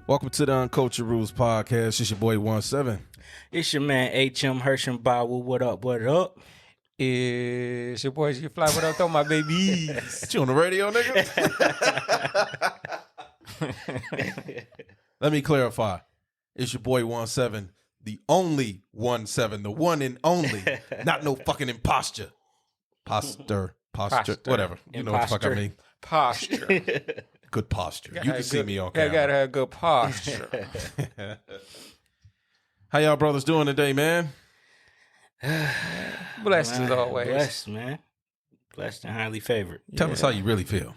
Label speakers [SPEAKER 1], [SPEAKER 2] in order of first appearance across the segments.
[SPEAKER 1] Welcome to the Uncultured Rules podcast. It's your boy 17.
[SPEAKER 2] It's your man H.M. Herschenbauer. What up? What up?
[SPEAKER 3] It's your boy G Fly. What up, though, my babies?
[SPEAKER 1] You on the radio, nigga? Let me clarify. It's your boy 17, the only 17, the one and only, not no fucking imposture. Posture, whatever. You know what the fuck I mean.
[SPEAKER 3] Posture.
[SPEAKER 1] Good posture. You can see me on camera.
[SPEAKER 3] You gotta have good posture.
[SPEAKER 1] How y'all brothers doing today, man?
[SPEAKER 3] Blessed as always.
[SPEAKER 2] Blessed, man. Blessed and highly favored.
[SPEAKER 1] Tell us how you really feel.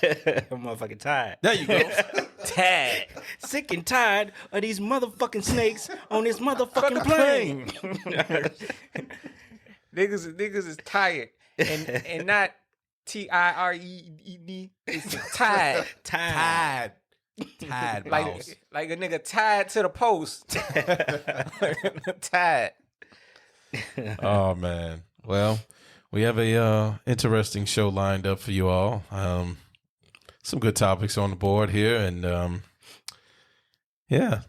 [SPEAKER 2] I'm motherfucking tired.
[SPEAKER 1] There you go.
[SPEAKER 2] Tired. Sick and tired of these motherfucking snakes on this motherfucking plane.
[SPEAKER 3] Niggas is tired. And not TIREED. It's tired.
[SPEAKER 2] Tired.
[SPEAKER 1] Tired.
[SPEAKER 3] Like a nigga tied to the post. Tired.
[SPEAKER 1] Oh man. Well, we have a interesting show lined up for you all. Some good topics on the board here, and yeah.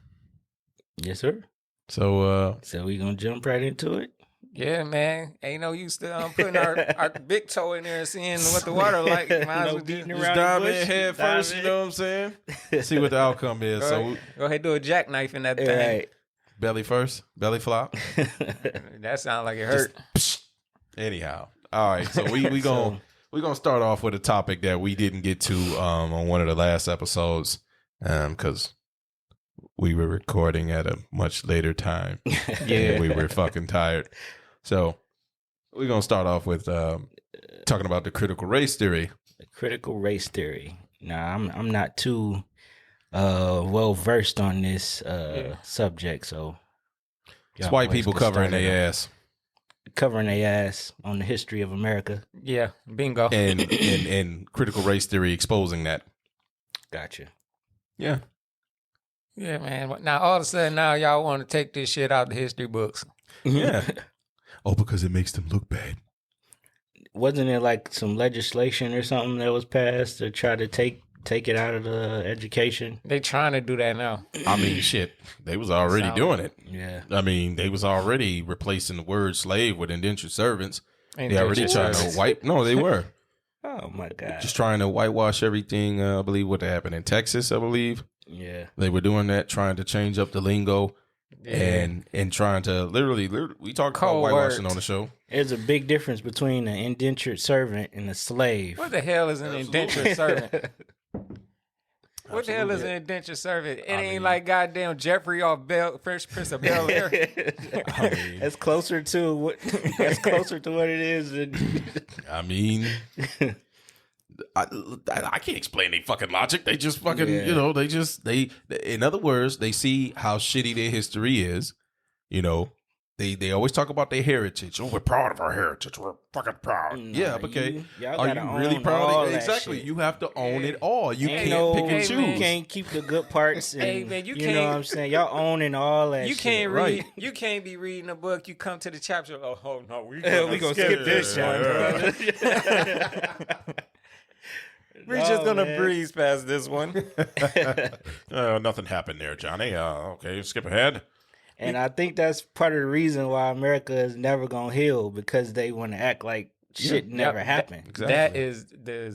[SPEAKER 2] Yes, sir.
[SPEAKER 1] So
[SPEAKER 2] we gonna jump right into it.
[SPEAKER 3] Yeah, man. Ain't no use to putting our big toe in there and seeing what the water like. Might as well
[SPEAKER 2] beating
[SPEAKER 1] just
[SPEAKER 2] around
[SPEAKER 1] dive
[SPEAKER 2] the
[SPEAKER 1] in
[SPEAKER 2] bush.
[SPEAKER 1] head first, you know what I'm saying? See what the outcome is. So
[SPEAKER 3] Go ahead, do a jackknife in that thing.
[SPEAKER 2] Right.
[SPEAKER 1] belly first, belly flop.
[SPEAKER 3] That sounds like it hurt.
[SPEAKER 1] Anyhow. All right. So we gonna start off with a topic that we didn't get to on one of the last episodes because we were recording at a much later time. Yeah, we were fucking tired. So we're gonna start off with talking about the critical race theory.
[SPEAKER 2] The critical race theory. Now, I'm not too well versed on this subject, so
[SPEAKER 1] It's white people covering their ass.
[SPEAKER 2] Covering their ass on the history of America.
[SPEAKER 3] Yeah, bingo.
[SPEAKER 1] And critical race theory exposing that.
[SPEAKER 2] Gotcha.
[SPEAKER 1] Yeah.
[SPEAKER 3] Yeah, man. Now, all of a sudden, now y'all want to take this shit out the history books.
[SPEAKER 1] Yeah. Oh, because it makes them look bad.
[SPEAKER 2] Wasn't it like some legislation or something that was passed to try to take it out of the education?
[SPEAKER 3] They trying to do that now.
[SPEAKER 1] I mean, shit. They was already doing it.
[SPEAKER 2] Yeah.
[SPEAKER 1] I mean, they was already replacing the word slave with indentured servants. They
[SPEAKER 3] Indentured
[SPEAKER 1] already trying to
[SPEAKER 3] servants.
[SPEAKER 1] wipe. No, they were.
[SPEAKER 2] Oh my God.
[SPEAKER 1] Just trying to whitewash everything. I believe what happened in Texas, I believe.
[SPEAKER 2] Yeah.
[SPEAKER 1] They were doing that, trying to change up the lingo and trying to literally we talked about whitewashing on the show.
[SPEAKER 2] There's a big difference between an indentured servant and a slave.
[SPEAKER 3] What the hell is an indentured servant? What the hell is an indentured servant? It ain't like goddamn Jeffrey off Fresh Prince of Bel Air.
[SPEAKER 1] I mean,
[SPEAKER 2] That's closer to what it is.
[SPEAKER 1] I mean, I can't explain their fucking logic. They just fucking, you know, they in other words, they see how shitty their history is. You know, they always talk about their heritage. Oh, we're proud of our heritage. We're fucking proud. Yeah, okay.
[SPEAKER 2] Are
[SPEAKER 1] you really proud of it? Exactly.
[SPEAKER 2] Shit.
[SPEAKER 1] You have to own it all. You
[SPEAKER 2] Ain't
[SPEAKER 1] can't pick and
[SPEAKER 2] You
[SPEAKER 1] choose.
[SPEAKER 2] can't keep the good parts. And,
[SPEAKER 3] Hey, man, you
[SPEAKER 2] know
[SPEAKER 3] can't-
[SPEAKER 2] what I'm saying? Y'all owning all that
[SPEAKER 3] You
[SPEAKER 2] shit.
[SPEAKER 3] can't
[SPEAKER 1] right.
[SPEAKER 3] read. You can't be reading a book. You come to the chapter. Oh no, we
[SPEAKER 2] gonna skip this one.
[SPEAKER 3] We're just gonna breeze past this one.
[SPEAKER 1] Nothing happened there, Johnny. Okay, skip ahead.
[SPEAKER 2] And I think that's part of the reason why America is never gonna heal, because they want to act like shit never happened.
[SPEAKER 1] Exactly.
[SPEAKER 3] That is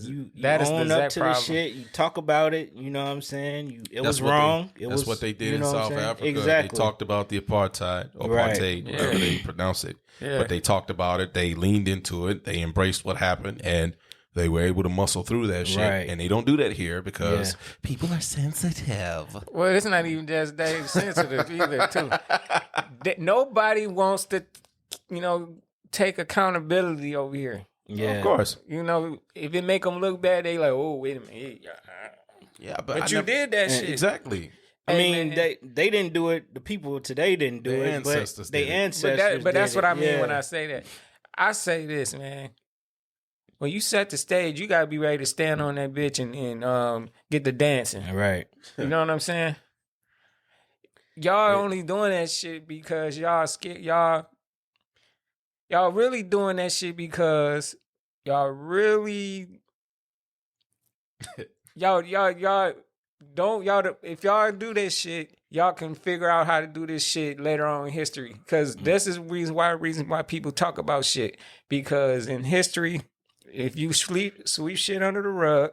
[SPEAKER 2] You
[SPEAKER 3] that is the
[SPEAKER 2] own up
[SPEAKER 3] exact
[SPEAKER 2] to
[SPEAKER 3] problem.
[SPEAKER 2] the shit. You talk about it. You know what I'm saying? It was
[SPEAKER 1] what
[SPEAKER 2] wrong.
[SPEAKER 1] That's what they did
[SPEAKER 2] you
[SPEAKER 1] in
[SPEAKER 2] know what I'm
[SPEAKER 1] South
[SPEAKER 2] saying?
[SPEAKER 1] Africa.
[SPEAKER 2] Exactly.
[SPEAKER 1] They talked about the apartheid,
[SPEAKER 2] Right.
[SPEAKER 1] whatever they pronounce it.
[SPEAKER 3] Yeah.
[SPEAKER 1] But they talked about it. They leaned into it. They embraced what happened, and they were able to muscle through that shit.
[SPEAKER 2] Right.
[SPEAKER 1] And they don't do that here because people are sensitive.
[SPEAKER 3] Well, it's not even just that sensitive either. Too. Nobody wants to, take accountability over here.
[SPEAKER 2] Yeah,
[SPEAKER 1] Of course.
[SPEAKER 3] If it make them look bad, they like, oh, wait a minute.
[SPEAKER 1] Yeah,
[SPEAKER 3] But you did that shit.
[SPEAKER 1] Exactly.
[SPEAKER 2] I mean,
[SPEAKER 3] man.
[SPEAKER 2] they didn't do it. The people today didn't do
[SPEAKER 1] Their
[SPEAKER 2] it.
[SPEAKER 1] ancestors
[SPEAKER 2] But their
[SPEAKER 1] did it.
[SPEAKER 2] ancestors.
[SPEAKER 3] But that's
[SPEAKER 2] did
[SPEAKER 3] what I
[SPEAKER 2] it.
[SPEAKER 3] mean
[SPEAKER 2] Yeah.
[SPEAKER 3] when I say that. I say this, man. When you set the stage, you gotta be ready to stand on that bitch and get the dancing.
[SPEAKER 2] Right.
[SPEAKER 3] You know what I'm saying? Y'all only doing that shit because y'all scared. Y'all really doing that shit because y'all really y'all if y'all do this shit, y'all can figure out how to do this shit later on in history. Because this is reason why people talk about shit. Because in history, if you sweep shit under the rug,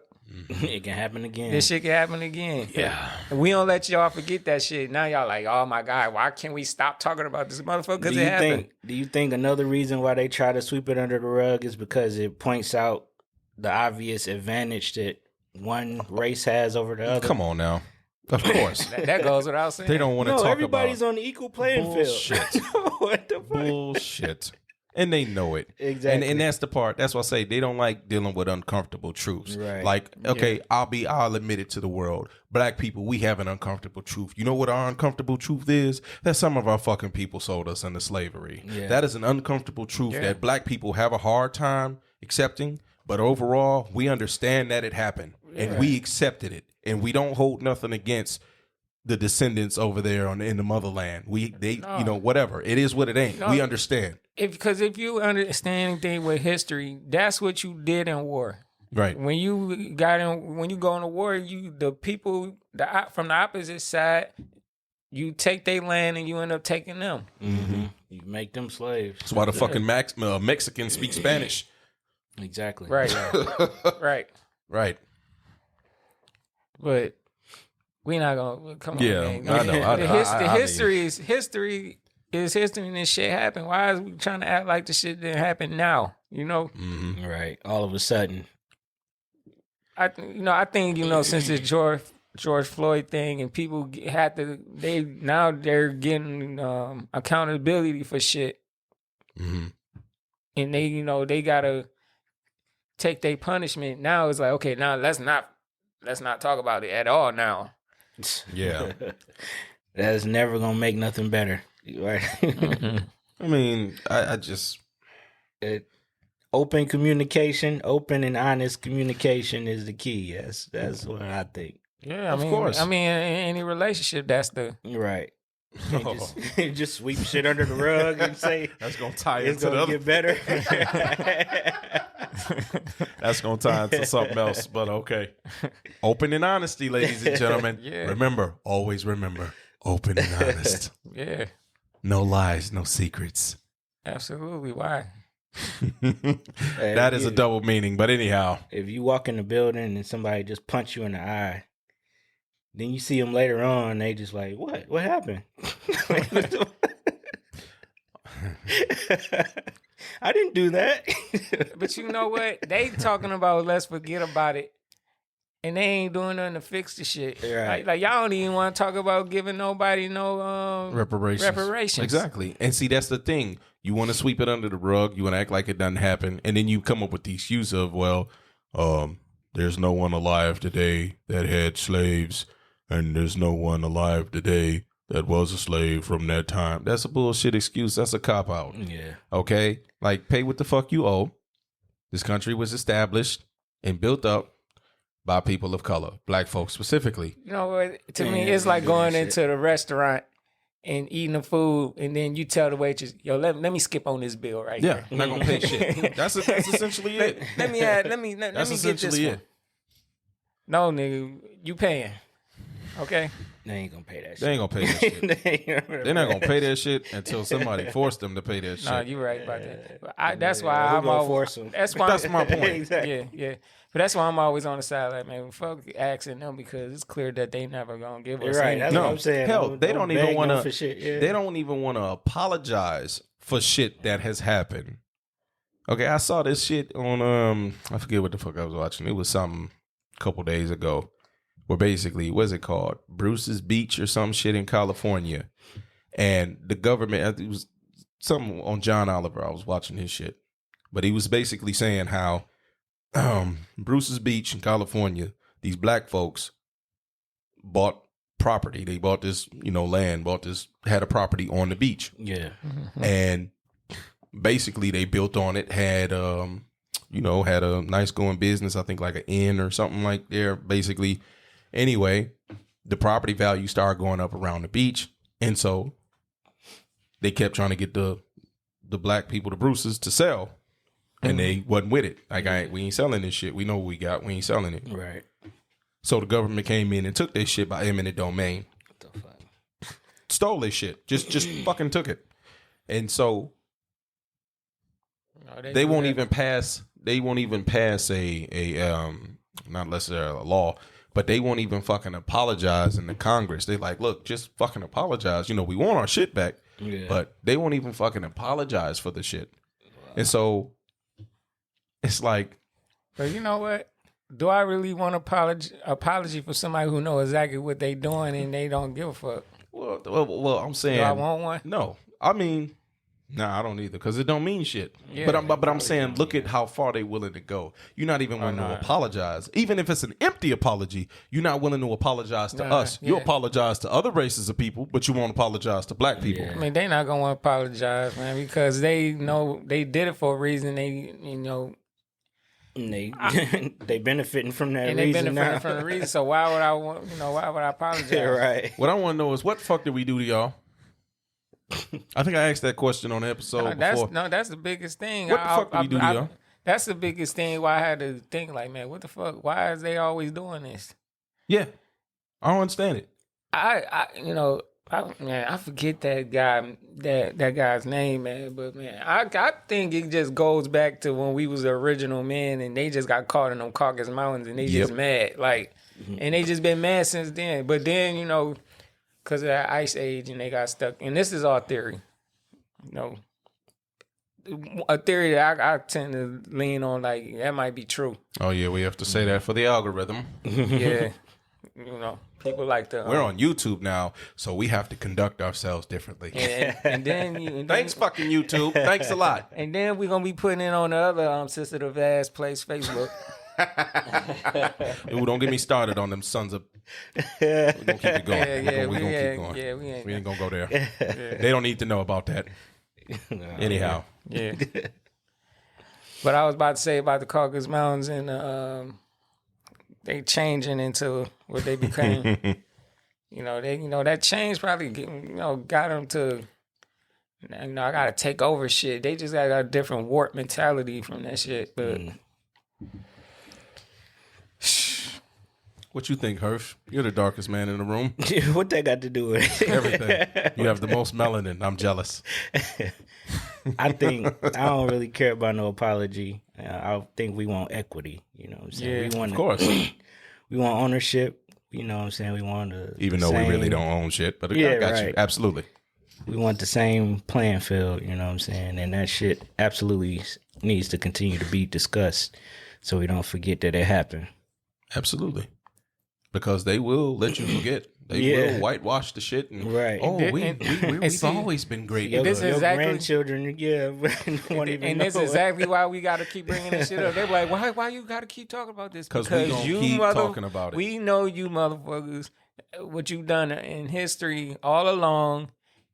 [SPEAKER 2] it can happen again.
[SPEAKER 3] this shit can happen again.
[SPEAKER 1] Yeah.
[SPEAKER 3] And we don't let y'all forget that shit. Now y'all like, oh my God, why can't we stop talking about this motherfucker? Because it happened.
[SPEAKER 2] Do you think another reason why they try to sweep it under the rug is because it points out the obvious advantage that one race has over the other?
[SPEAKER 1] Come on now. Of course.
[SPEAKER 3] that goes without saying.
[SPEAKER 1] They don't want to talk about
[SPEAKER 2] everybody's on the equal playing
[SPEAKER 1] bullshit.
[SPEAKER 2] field. What the fuck?
[SPEAKER 1] Bullshit. And they know it.
[SPEAKER 2] Exactly.
[SPEAKER 1] And that's the part. That's why I say they don't like dealing with uncomfortable truths.
[SPEAKER 2] Right.
[SPEAKER 1] Like, okay, I'll admit it to the world. Black people, we have an uncomfortable truth. You know what our uncomfortable truth is? That some of our fucking people sold us into slavery.
[SPEAKER 2] Yeah.
[SPEAKER 1] That is an uncomfortable truth that black people have a hard time accepting. But overall, we understand that it happened. And we accepted it. And we don't hold nothing against the descendants over there in the motherland. Whatever. It is what it ain't. We understand.
[SPEAKER 3] Because if you understand anything with history, that's what you did in war.
[SPEAKER 1] Right.
[SPEAKER 3] When you go into war, the people from the opposite side, you take their land and you end up taking them.
[SPEAKER 2] Mm-hmm. You make them slaves.
[SPEAKER 1] That's why the fucking Mexicans speak Spanish.
[SPEAKER 2] Exactly.
[SPEAKER 3] Right. Right.
[SPEAKER 1] Right.
[SPEAKER 3] But we not gonna come on.
[SPEAKER 1] Yeah,
[SPEAKER 3] man.
[SPEAKER 1] I know.
[SPEAKER 3] The history is history, and this shit happened. Why is we trying to act like the shit didn't happen now? You know?
[SPEAKER 1] Mm-hmm.
[SPEAKER 2] Right. All of a sudden.
[SPEAKER 3] I think since the George Floyd thing and people they're getting accountability for shit, and they gotta take their punishment. Now it's like, okay, now let's not talk about it at all now.
[SPEAKER 1] Yeah.
[SPEAKER 2] That's never gonna make nothing better. Right.
[SPEAKER 1] I mean, I just
[SPEAKER 2] open communication, open and honest communication is the key. That's what I think.
[SPEAKER 3] Yeah,
[SPEAKER 1] of course.
[SPEAKER 3] I mean, in any relationship, that's the
[SPEAKER 2] right. Just sweep shit under the rug and say
[SPEAKER 1] that's gonna tie
[SPEAKER 2] it's
[SPEAKER 1] into
[SPEAKER 2] gonna get better.
[SPEAKER 1] That's gonna tie into something else, but okay. Open and honesty, ladies and gentlemen.
[SPEAKER 3] Yeah.
[SPEAKER 1] Remember, always remember, open and honest.
[SPEAKER 3] Yeah.
[SPEAKER 1] No lies, no secrets.
[SPEAKER 3] Absolutely. Why?
[SPEAKER 1] That is a double meaning, but anyhow.
[SPEAKER 2] If you walk in the building and somebody just punch you in the eye, then you see them later on, they just like, what happened? I didn't do that.
[SPEAKER 3] But you know what? They talking about let's forget about it. And they ain't doing nothing to fix the shit.
[SPEAKER 2] Right.
[SPEAKER 3] Like y'all don't even want to talk about giving nobody no reparations.
[SPEAKER 1] Exactly. And see, that's the thing. You want to sweep it under the rug. You want to act like it doesn't happen. And then you come up with the excuse of, there's no one alive today that had slaves. And there's no one alive today that was a slave from that time. That's a bullshit excuse. That's a cop-out.
[SPEAKER 2] Yeah.
[SPEAKER 1] Okay? Like, pay what the fuck you owe. This country was established and built up by people of color, black folks specifically.
[SPEAKER 3] You know what? To me, it's like going into the restaurant and eating the food, and then you tell the waitress, "Yo, let me skip on this bill right here."
[SPEAKER 1] Yeah, I'm not gonna pay shit. That's essentially it.
[SPEAKER 3] Let me get this one. No, nigga, you paying? Okay.
[SPEAKER 2] They ain't gonna pay that shit.
[SPEAKER 1] They ain't gonna pay that shit. They're not gonna pay that shit until somebody forced them to pay that shit.
[SPEAKER 3] No, you're right about that. But that's why I'm always
[SPEAKER 2] force them.
[SPEAKER 3] That's
[SPEAKER 1] my point.
[SPEAKER 2] Exactly.
[SPEAKER 3] Yeah. But that's why I'm always on the side, like, man, fuck asking them because it's clear that they never gonna give us.
[SPEAKER 2] Right. That's what I'm saying.
[SPEAKER 1] Hell, they don't even want to.
[SPEAKER 2] Yeah.
[SPEAKER 1] They don't even want to apologize for shit that has happened. Okay, I saw this shit on I forget what the fuck I was watching. It was something a couple days ago. Where basically, what's it called? Bruce's Beach or some shit in California. And the government, it was something on John Oliver. I was watching his shit. But he was basically saying how Bruce's Beach in California, these black folks bought property. They bought this, land, had a property on the beach.
[SPEAKER 2] Yeah.
[SPEAKER 3] Mm-hmm.
[SPEAKER 1] And basically they built on it, had a nice going business, I think like an inn or something like there, basically. Anyway, the property value started going up around the beach. And so they kept trying to get the black people, the Bruces, to sell. And they wasn't with it. Like, we ain't selling this shit. We know what we got. We ain't selling it.
[SPEAKER 2] Right.
[SPEAKER 1] So the government came in and took their shit by eminent domain.
[SPEAKER 2] What the fuck?
[SPEAKER 1] Stole their shit. Just fucking took it. And so they won't even pass. They won't even pass a not necessarily a law, but they won't even fucking apologize in the Congress. They like, look, just fucking apologize. You know, we want our shit back, but they won't even fucking apologize for the shit. Wow. And so it's like,
[SPEAKER 3] but you know what? Do I really want apology for somebody who knows exactly what they doing and they don't give a fuck?
[SPEAKER 1] Well, I'm saying,
[SPEAKER 3] do I want one?
[SPEAKER 1] No, I mean, I don't either because it don't mean shit. Yeah, but I'm saying, look at how far they willing to go. You're not even willing to apologize, even if it's an empty apology. You're not willing to apologize to us. You apologize to other races of people, but you won't apologize to black people.
[SPEAKER 3] I mean, they not gonna want to apologize, man, because they know they did it for a reason. They, you know.
[SPEAKER 2] And they benefiting from that
[SPEAKER 3] and
[SPEAKER 2] reason.
[SPEAKER 3] And they benefiting from the reason. So why would I want? You know, why would I apologize?
[SPEAKER 2] Right.
[SPEAKER 1] What I want to know is what the fuck did we do to y'all? I think I asked that question on the episode before.
[SPEAKER 3] That's the biggest thing.
[SPEAKER 1] What the fuck did we do to y'all?
[SPEAKER 3] That's the biggest thing. Why I had to think like, man, what the fuck? Why is they always doing this?
[SPEAKER 1] Yeah, I don't understand it.
[SPEAKER 3] I forget that guy, that guy's name, man. But man, I think it just goes back to when we was the original men, and they just got caught in them Caucasus Mountains, and they just mad, like, and they just been mad since then. But then, you know, because of that ice age, and they got stuck. And this is our theory, you know, a theory that I tend to lean on, like that might be true.
[SPEAKER 1] Oh yeah, we have to say that for the algorithm.
[SPEAKER 3] Yeah, you know. People like to.
[SPEAKER 1] We're on YouTube now, so we have to conduct ourselves differently.
[SPEAKER 3] And then
[SPEAKER 1] thanks, fucking YouTube. Thanks a lot.
[SPEAKER 3] And then we're gonna be putting it on the other sensitive ass place, Facebook.
[SPEAKER 1] Ooh, don't get me started on them sons of. We're gonna keep it going. We're gonna keep going.
[SPEAKER 3] Yeah,
[SPEAKER 1] we ain't gonna go there. They don't need to know about that. Anyhow.
[SPEAKER 3] Yeah. But I was about to say about the Caucasus Mountains and they changing into what they became. That change probably got them to. I gotta take over shit. They just got a different warped mentality from that shit. But
[SPEAKER 1] what you think, Hirsch? You're the darkest man in the room.
[SPEAKER 2] What that got to do with it?
[SPEAKER 1] Everything. You have the most melanin. I'm jealous.
[SPEAKER 2] I think I don't really care about no apology. I think we want equity. You know what I'm saying?
[SPEAKER 1] Yeah, of course.
[SPEAKER 2] We want ownership. You know what I'm saying? We want
[SPEAKER 1] even though we really don't own shit, but I got you. Absolutely.
[SPEAKER 2] We want the same playing field. You know what I'm saying? And that shit absolutely needs to continue to be discussed so we don't forget that it happened.
[SPEAKER 1] Absolutely. Because they will let you forget. They will whitewash the shit. And, we've always been great.
[SPEAKER 2] Your grandchildren,
[SPEAKER 3] and this is exactly why we got to keep bringing this shit up. They're like, why you got to keep talking about this?
[SPEAKER 1] Because we don't keep talking about it.
[SPEAKER 3] We know you motherfuckers, what you've done in history all along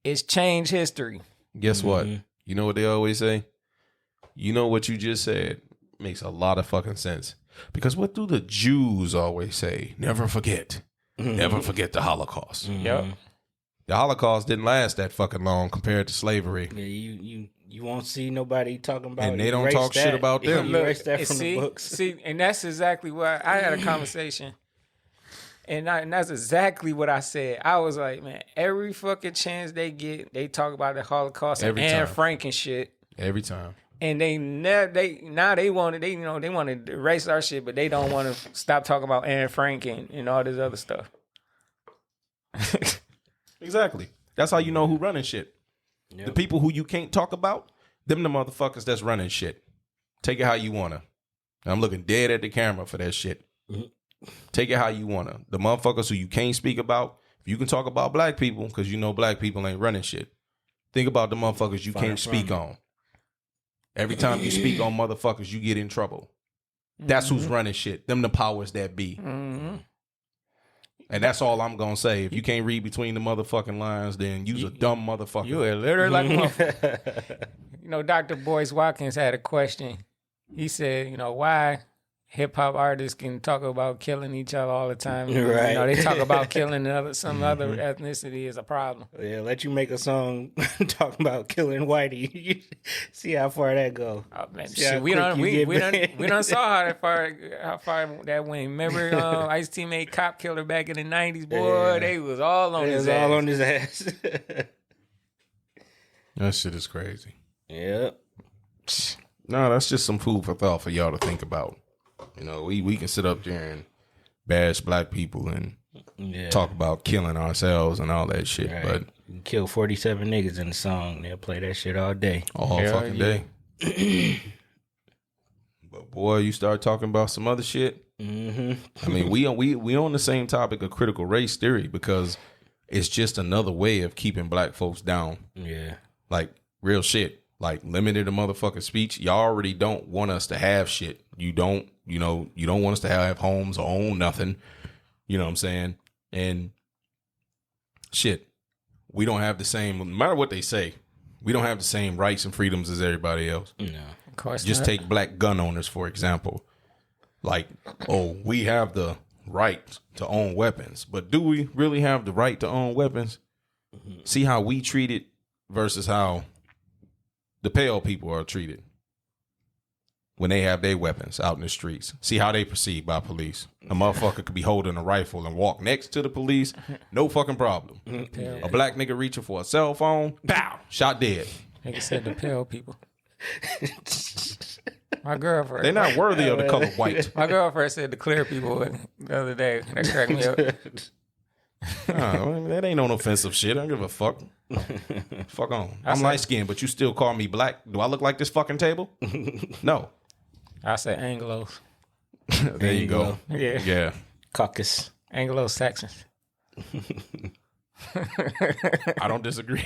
[SPEAKER 3] is change history.
[SPEAKER 1] Guess what? You know what they always say? You know what you just said makes a lot of fucking sense. Because what do the Jews always say? Never forget. Never forget the Holocaust.
[SPEAKER 3] Yep.
[SPEAKER 1] The Holocaust didn't last that fucking long compared to slavery.
[SPEAKER 2] Yeah, you won't see nobody talking about it.
[SPEAKER 1] And they don't talk shit about them.
[SPEAKER 2] You erase that from the books.
[SPEAKER 3] See, and that's exactly what I had a conversation. And that's exactly what I said. I was like, man, every fucking chance they get, they talk about the Holocaust and Anne Frank and shit.
[SPEAKER 1] Every time.
[SPEAKER 3] And they want to erase our shit, but they don't want to stop talking about Anne Frank and all this other stuff.
[SPEAKER 1] Exactly. That's how you know who running shit. Yep. The people who you can't talk about, them the motherfuckers that's running shit. Take it how you wanna. I'm looking dead at the camera for that shit. Take it how you wanna. The motherfuckers who you can't speak about, if you can talk about black people, because you know black people ain't running shit. Think about the motherfuckers you can't speak on. Every time you speak on motherfuckers, you get in trouble. That's who's running shit. Them the powers that be. And that's all I'm going to say. If you can't read between the motherfucking lines, then you's a dumb motherfucker.
[SPEAKER 3] You are literally like a motherfucker. Dr. Boyce Watkins had a question. He said, why hip hop artists can talk about killing each other all the time.
[SPEAKER 2] Right.
[SPEAKER 3] You know, they talk about killing some other ethnicity is a problem.
[SPEAKER 2] Yeah, let you make a song talking about killing whitey. See how far that go.
[SPEAKER 3] Oh, man,
[SPEAKER 2] See how
[SPEAKER 3] shit, we
[SPEAKER 2] quick you
[SPEAKER 3] done saw how far that went. Remember, Ice-T made Cop Killer back in the 90s, boy.
[SPEAKER 2] Yeah.
[SPEAKER 3] They was all on
[SPEAKER 2] It
[SPEAKER 3] his
[SPEAKER 2] was
[SPEAKER 3] ass.
[SPEAKER 2] all on his ass.
[SPEAKER 1] That shit is crazy.
[SPEAKER 2] Yep.
[SPEAKER 1] No, that's just some food for thought for y'all to think about. You know, we can sit up there and bash black people and talk about killing ourselves and all that shit,
[SPEAKER 2] Right.
[SPEAKER 1] but
[SPEAKER 2] You kill 47 niggas in the song. They'll play that shit all day.
[SPEAKER 1] all
[SPEAKER 3] Hell
[SPEAKER 1] fucking day. But boy, you start talking about some other shit.
[SPEAKER 2] Mm-hmm.
[SPEAKER 1] I mean, we on the same topic of critical race theory because it's just another way of keeping black folks down.
[SPEAKER 2] Yeah.
[SPEAKER 1] Like real shit. Like limited a motherfucking speech. Y'all already don't want us to have shit. You don't want us to have homes or own nothing. You know what I'm saying? And shit, we don't have the same, no matter what they say, we don't have the same rights and freedoms as everybody else.
[SPEAKER 2] No.
[SPEAKER 3] Of course
[SPEAKER 1] Just
[SPEAKER 3] not.
[SPEAKER 1] take black gun owners, for example. Like, oh, we have the right to own weapons, but do we really have the right to own weapons? See how we treat it versus how the pale people are treated when they have their weapons out in the streets. See how they perceived by police. A motherfucker could be holding a rifle and walk next to the police. No fucking problem. A black nigga reaching for a cell phone. Pow! Shot dead.
[SPEAKER 3] Nigga said the pale people. My girlfriend.
[SPEAKER 1] They're not worthy of the color white.
[SPEAKER 3] My girlfriend said the clear people the other day. That cracked me up.
[SPEAKER 1] Nah, that ain't no offensive shit. I don't give a fuck. Fuck on. I'm light skinned, but you still call me black. Do I look like this fucking table? No.
[SPEAKER 3] I said Anglos.
[SPEAKER 1] There you go.
[SPEAKER 3] Yeah.
[SPEAKER 1] Yeah.
[SPEAKER 2] Caucus.
[SPEAKER 3] Anglo-Saxons.
[SPEAKER 1] I don't disagree.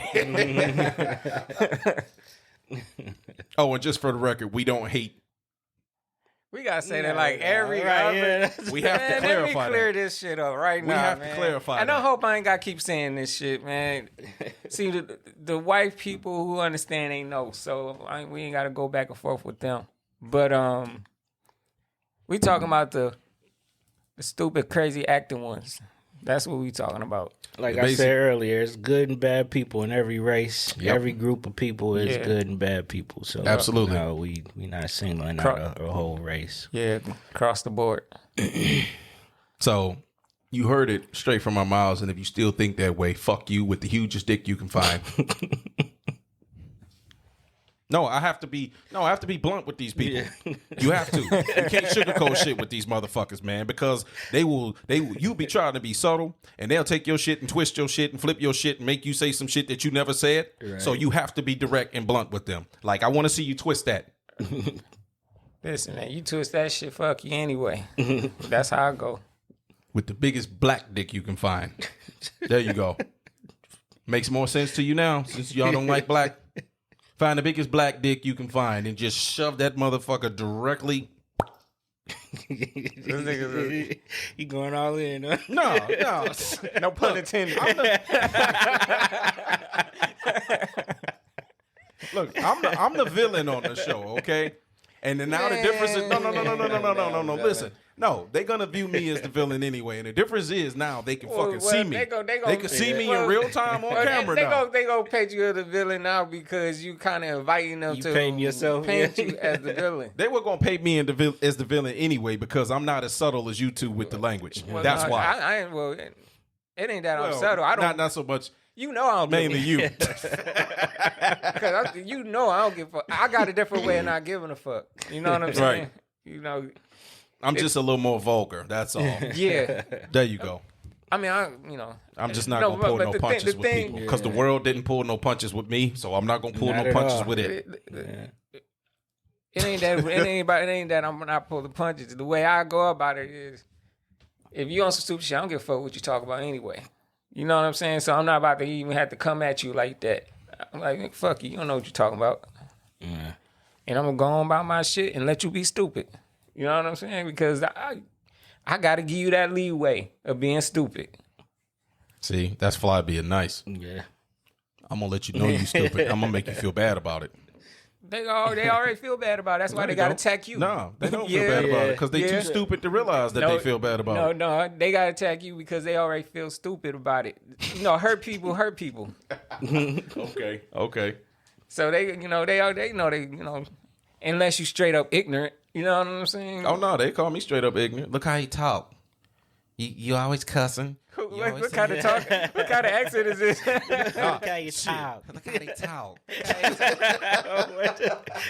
[SPEAKER 1] Oh, and just for the record, we don't hate.
[SPEAKER 3] We gotta say that like every
[SPEAKER 2] right, yeah.
[SPEAKER 1] We have to
[SPEAKER 3] Man,
[SPEAKER 1] clarify
[SPEAKER 3] let me clear
[SPEAKER 1] that.
[SPEAKER 3] this shit up right now.
[SPEAKER 1] We have
[SPEAKER 3] man.
[SPEAKER 1] to clarify
[SPEAKER 3] And I
[SPEAKER 1] that.
[SPEAKER 3] hope I ain't gotta keep saying this shit, man. See, the white people who understand ain't know, so we ain't gotta go back and forth with them. But we talking about the stupid, crazy acting ones. That's what we talking about.
[SPEAKER 2] Like I said earlier, it's good and bad people in every race.
[SPEAKER 1] Yep.
[SPEAKER 2] Every group of people is
[SPEAKER 3] Yeah.
[SPEAKER 2] good and bad people. So
[SPEAKER 1] Absolutely.
[SPEAKER 2] no, we not singling out a whole race.
[SPEAKER 3] Yeah, across the board.
[SPEAKER 1] So you heard it straight from our mouths, and if you still think that way, fuck you with the hugest dick you can find. No, I have to be blunt with these people. You have to. You can't sugarcoat shit with these motherfuckers, man, because you'll be trying to be subtle and they'll take your shit and twist your shit and flip your shit and make you say some shit that you never said. Right. So you have to be direct and blunt with them. Like, I want to see you twist that.
[SPEAKER 3] Listen, man, you twist that shit, fuck you anyway. That's how I go.
[SPEAKER 1] With the biggest black dick you can find. There you go. Makes more sense to you now since y'all don't like black. Find the biggest black dick you can find and just shove that motherfucker directly.
[SPEAKER 2] He going all in, huh?
[SPEAKER 1] No.
[SPEAKER 3] No pun intended.
[SPEAKER 1] Look, I'm the villain on the show, okay? And then now the difference is no. Listen, no, they're gonna view me as the villain anyway, and the difference is now they can fucking see me. They can see me in real time on camera now.
[SPEAKER 3] They gonna paint you as the villain now because you kind of inviting them to
[SPEAKER 2] paint yourself,
[SPEAKER 3] paint you as the villain.
[SPEAKER 1] They were gonna paint me as the villain anyway because I'm not as subtle as you two with the language.
[SPEAKER 3] Well,
[SPEAKER 1] That's
[SPEAKER 3] no,
[SPEAKER 1] why.
[SPEAKER 3] I ain't. Well, it ain't that I'm subtle. I don't.
[SPEAKER 1] Not so much.
[SPEAKER 3] You know I don't.
[SPEAKER 1] Mainly you.
[SPEAKER 3] Because you know I don't give a fuck. I got a different way of not giving a fuck. You know what I'm saying?
[SPEAKER 1] Right.
[SPEAKER 3] You know.
[SPEAKER 1] I'm just a little more vulgar. That's all.
[SPEAKER 3] Yeah.
[SPEAKER 1] There you go.
[SPEAKER 3] I mean,
[SPEAKER 1] I'm just not gonna pull no punches with people because the world didn't pull no punches with me, so I'm not gonna pull no punches with it.
[SPEAKER 3] It ain't that I'm not pulling punches. The way I go about it is, if you on some stupid shit, I don't give a fuck what you talk about anyway. You know what I'm saying? So I'm not about to even have to come at you like that. I'm like, fuck you. You don't know what you're talking about.
[SPEAKER 2] Yeah.
[SPEAKER 3] And I'm gonna go on about my shit and let you be stupid. You know what I'm saying? Because I got to give you that leeway of being stupid.
[SPEAKER 1] See, that's fly being nice.
[SPEAKER 2] Yeah.
[SPEAKER 1] I'm gonna let you know you stupid. I'm gonna make you feel bad about it.
[SPEAKER 3] They already feel bad about it. That's why they got to attack you.
[SPEAKER 1] No, they don't feel bad about it because they too stupid to realize that they feel bad about it.
[SPEAKER 3] No, they got to attack you because they already feel stupid about it. Hurt people hurt people.
[SPEAKER 1] Okay.
[SPEAKER 3] So they unless you straight up ignorant, you know what I'm saying?
[SPEAKER 1] Oh no, they call me straight up ignorant. Look how he talk. You always cussing.
[SPEAKER 3] What kind of talk? What kind of accent is this?
[SPEAKER 2] Look how you talk.
[SPEAKER 1] Look how they talk.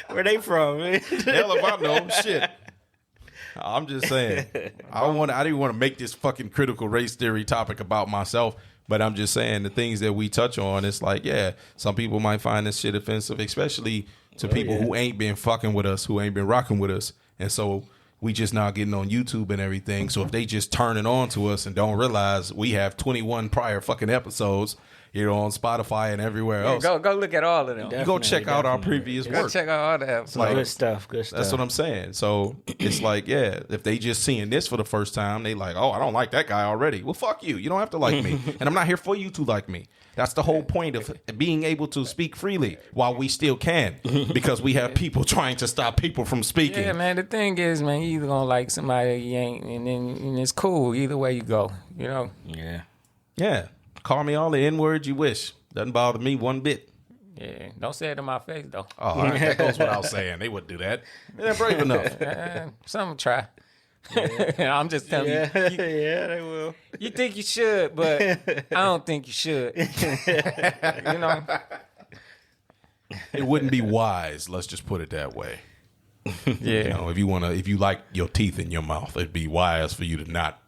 [SPEAKER 2] Where they from?
[SPEAKER 1] Hell if I know. Shit. I'm just saying. I didn't want to make this fucking critical race theory topic about myself, but I'm just saying the things that we touch on. It's like, yeah, some people might find this shit offensive, especially to people who ain't been fucking with us, who ain't been rocking with us, and so. We just now getting on YouTube and everything. So if they just turn it on to us and don't realize we have 21 prior fucking episodes, on Spotify and everywhere else.
[SPEAKER 3] Go look at all of them.
[SPEAKER 1] You go check out our previous work.
[SPEAKER 3] Check out all the episodes.
[SPEAKER 1] Like,
[SPEAKER 2] good stuff.
[SPEAKER 1] That's what I'm saying. So it's like, yeah, if they just seeing this for the first time, they like, oh, I don't like that guy already. Well, fuck you. You don't have to like me. And I'm not here for you to like me. That's the whole point of being able to speak freely while we still can, because we have people trying to stop people from speaking.
[SPEAKER 3] Yeah, man. The thing is, man, you either gonna like somebody or you ain't, and it's cool either way you go.
[SPEAKER 2] Yeah.
[SPEAKER 1] Yeah. Call me all the N words you wish. Doesn't bother me one bit.
[SPEAKER 3] Yeah. Don't say it to my face though.
[SPEAKER 1] Oh, all right. That goes without saying. They wouldn't do that. They're brave enough.
[SPEAKER 3] Some try. Yeah. I'm just telling you.
[SPEAKER 2] Yeah, they will.
[SPEAKER 3] You think you should, but I don't think you should.
[SPEAKER 1] It wouldn't be wise. Let's just put it that way.
[SPEAKER 3] Yeah.
[SPEAKER 1] If you like your teeth in your mouth, it'd be wise for you to not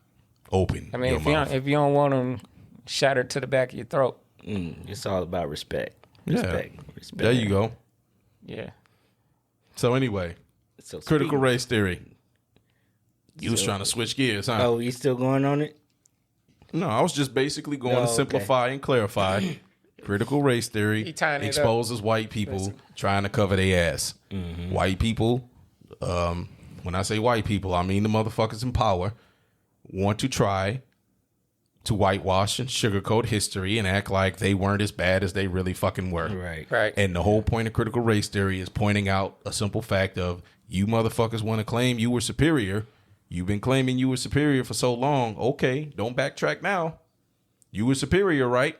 [SPEAKER 1] open.
[SPEAKER 3] I mean,
[SPEAKER 1] your mouth.
[SPEAKER 3] if you don't want them shattered to the back of your throat.
[SPEAKER 2] It's all about respect.
[SPEAKER 1] Respect. There you go.
[SPEAKER 3] Yeah.
[SPEAKER 1] So anyway, critical race theory. You was trying to switch gears, huh?
[SPEAKER 2] Oh, you still going on it?
[SPEAKER 1] No, I was just basically going to simplify and clarify. Critical race theory exposes white people trying to cover their ass. Mm-hmm. White people, when I say white people, I mean the motherfuckers in power, want to try to whitewash and sugarcoat history and act like they weren't as bad as they really fucking were.
[SPEAKER 3] Right.
[SPEAKER 1] And the whole point of critical race theory is pointing out a simple fact of you motherfuckers want to claim you were superior. You've been claiming you were superior for so long. Okay, don't backtrack now. You were superior, right?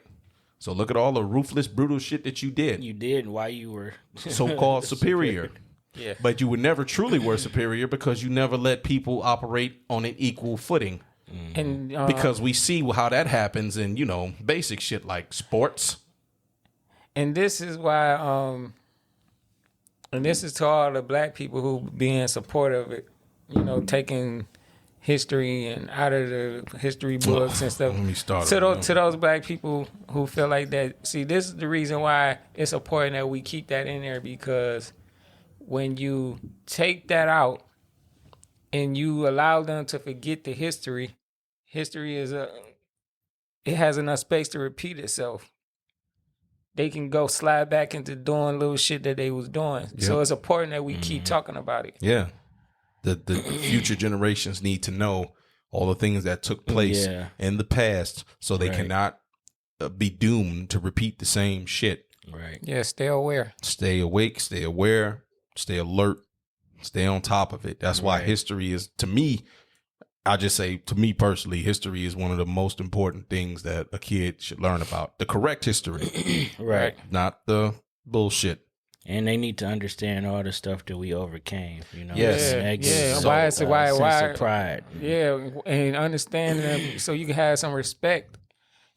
[SPEAKER 1] So look at all the ruthless, brutal shit that you did.
[SPEAKER 2] You did while you were
[SPEAKER 1] so-called superior.
[SPEAKER 3] Yeah.
[SPEAKER 1] But you were never truly were superior because you never let people operate on an equal footing.
[SPEAKER 3] And
[SPEAKER 1] because we see how that happens in, basic shit like sports.
[SPEAKER 3] And this is why, and this is to all the black people who being supportive of it, taking history and out of the history books and stuff.
[SPEAKER 1] Let me start
[SPEAKER 3] to those black people who feel like that. See, this is the reason why it's important that we keep that in there, because when you take that out and you allow them to forget the history is it has enough space to repeat itself. They can go slide back into doing little shit that they was doing. Yep. So it's important that we keep talking about it.
[SPEAKER 1] Yeah. The future generations need to know all the things that took place in the past so they cannot be doomed to repeat the same shit.
[SPEAKER 2] Right.
[SPEAKER 3] Yeah, stay aware.
[SPEAKER 1] Stay awake, stay aware, stay alert, stay on top of it. That's why history is, to me, I just say, to me personally, history is one of the most important things that a kid should learn about. The correct history.
[SPEAKER 2] Right.
[SPEAKER 1] Not the bullshit.
[SPEAKER 2] And they need to understand all the stuff that we overcame,
[SPEAKER 1] Yes.
[SPEAKER 3] Why
[SPEAKER 2] sense of pride.
[SPEAKER 3] Yeah, and understand them so you can have some respect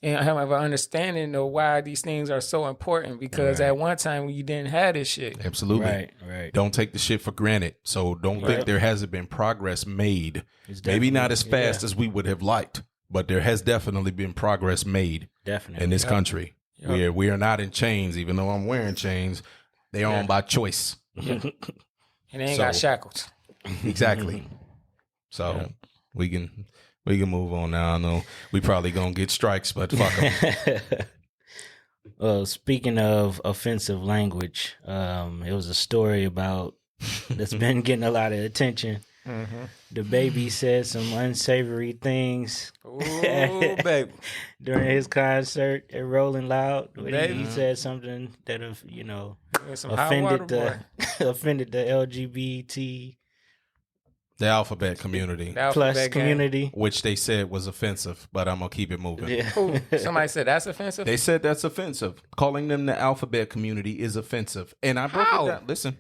[SPEAKER 3] and have an understanding of why these things are so important. Because at one time you didn't have this shit.
[SPEAKER 1] Absolutely.
[SPEAKER 2] Right.
[SPEAKER 1] Don't take the shit for granted. So don't think there hasn't been progress made. Maybe not as fast as we would have liked, but there has definitely been progress made.
[SPEAKER 2] Definitely.
[SPEAKER 1] In this country. We are not in chains, even though I'm wearing chains. They are on by choice.
[SPEAKER 3] And they ain't got shackles.
[SPEAKER 1] Exactly. So we can move on now. I know we probably gonna get strikes, but fuck them.
[SPEAKER 2] Well, speaking of offensive language, it was a story about that's been getting a lot of attention. DaBaby said some unsavory things.
[SPEAKER 3] Ooh, baby.
[SPEAKER 2] During his concert at Rollin Loud. He said something that
[SPEAKER 3] Some hot water, boy.
[SPEAKER 2] offended the LGBT
[SPEAKER 1] The alphabet community,
[SPEAKER 3] The
[SPEAKER 2] plus
[SPEAKER 3] alphabet
[SPEAKER 2] community.
[SPEAKER 1] which they said was offensive, but I'm gonna keep it moving.
[SPEAKER 2] Yeah.
[SPEAKER 3] Ooh, somebody said that's offensive.
[SPEAKER 1] They said that's offensive. Calling them the alphabet community is offensive, and I broke
[SPEAKER 3] How?
[SPEAKER 1] it down.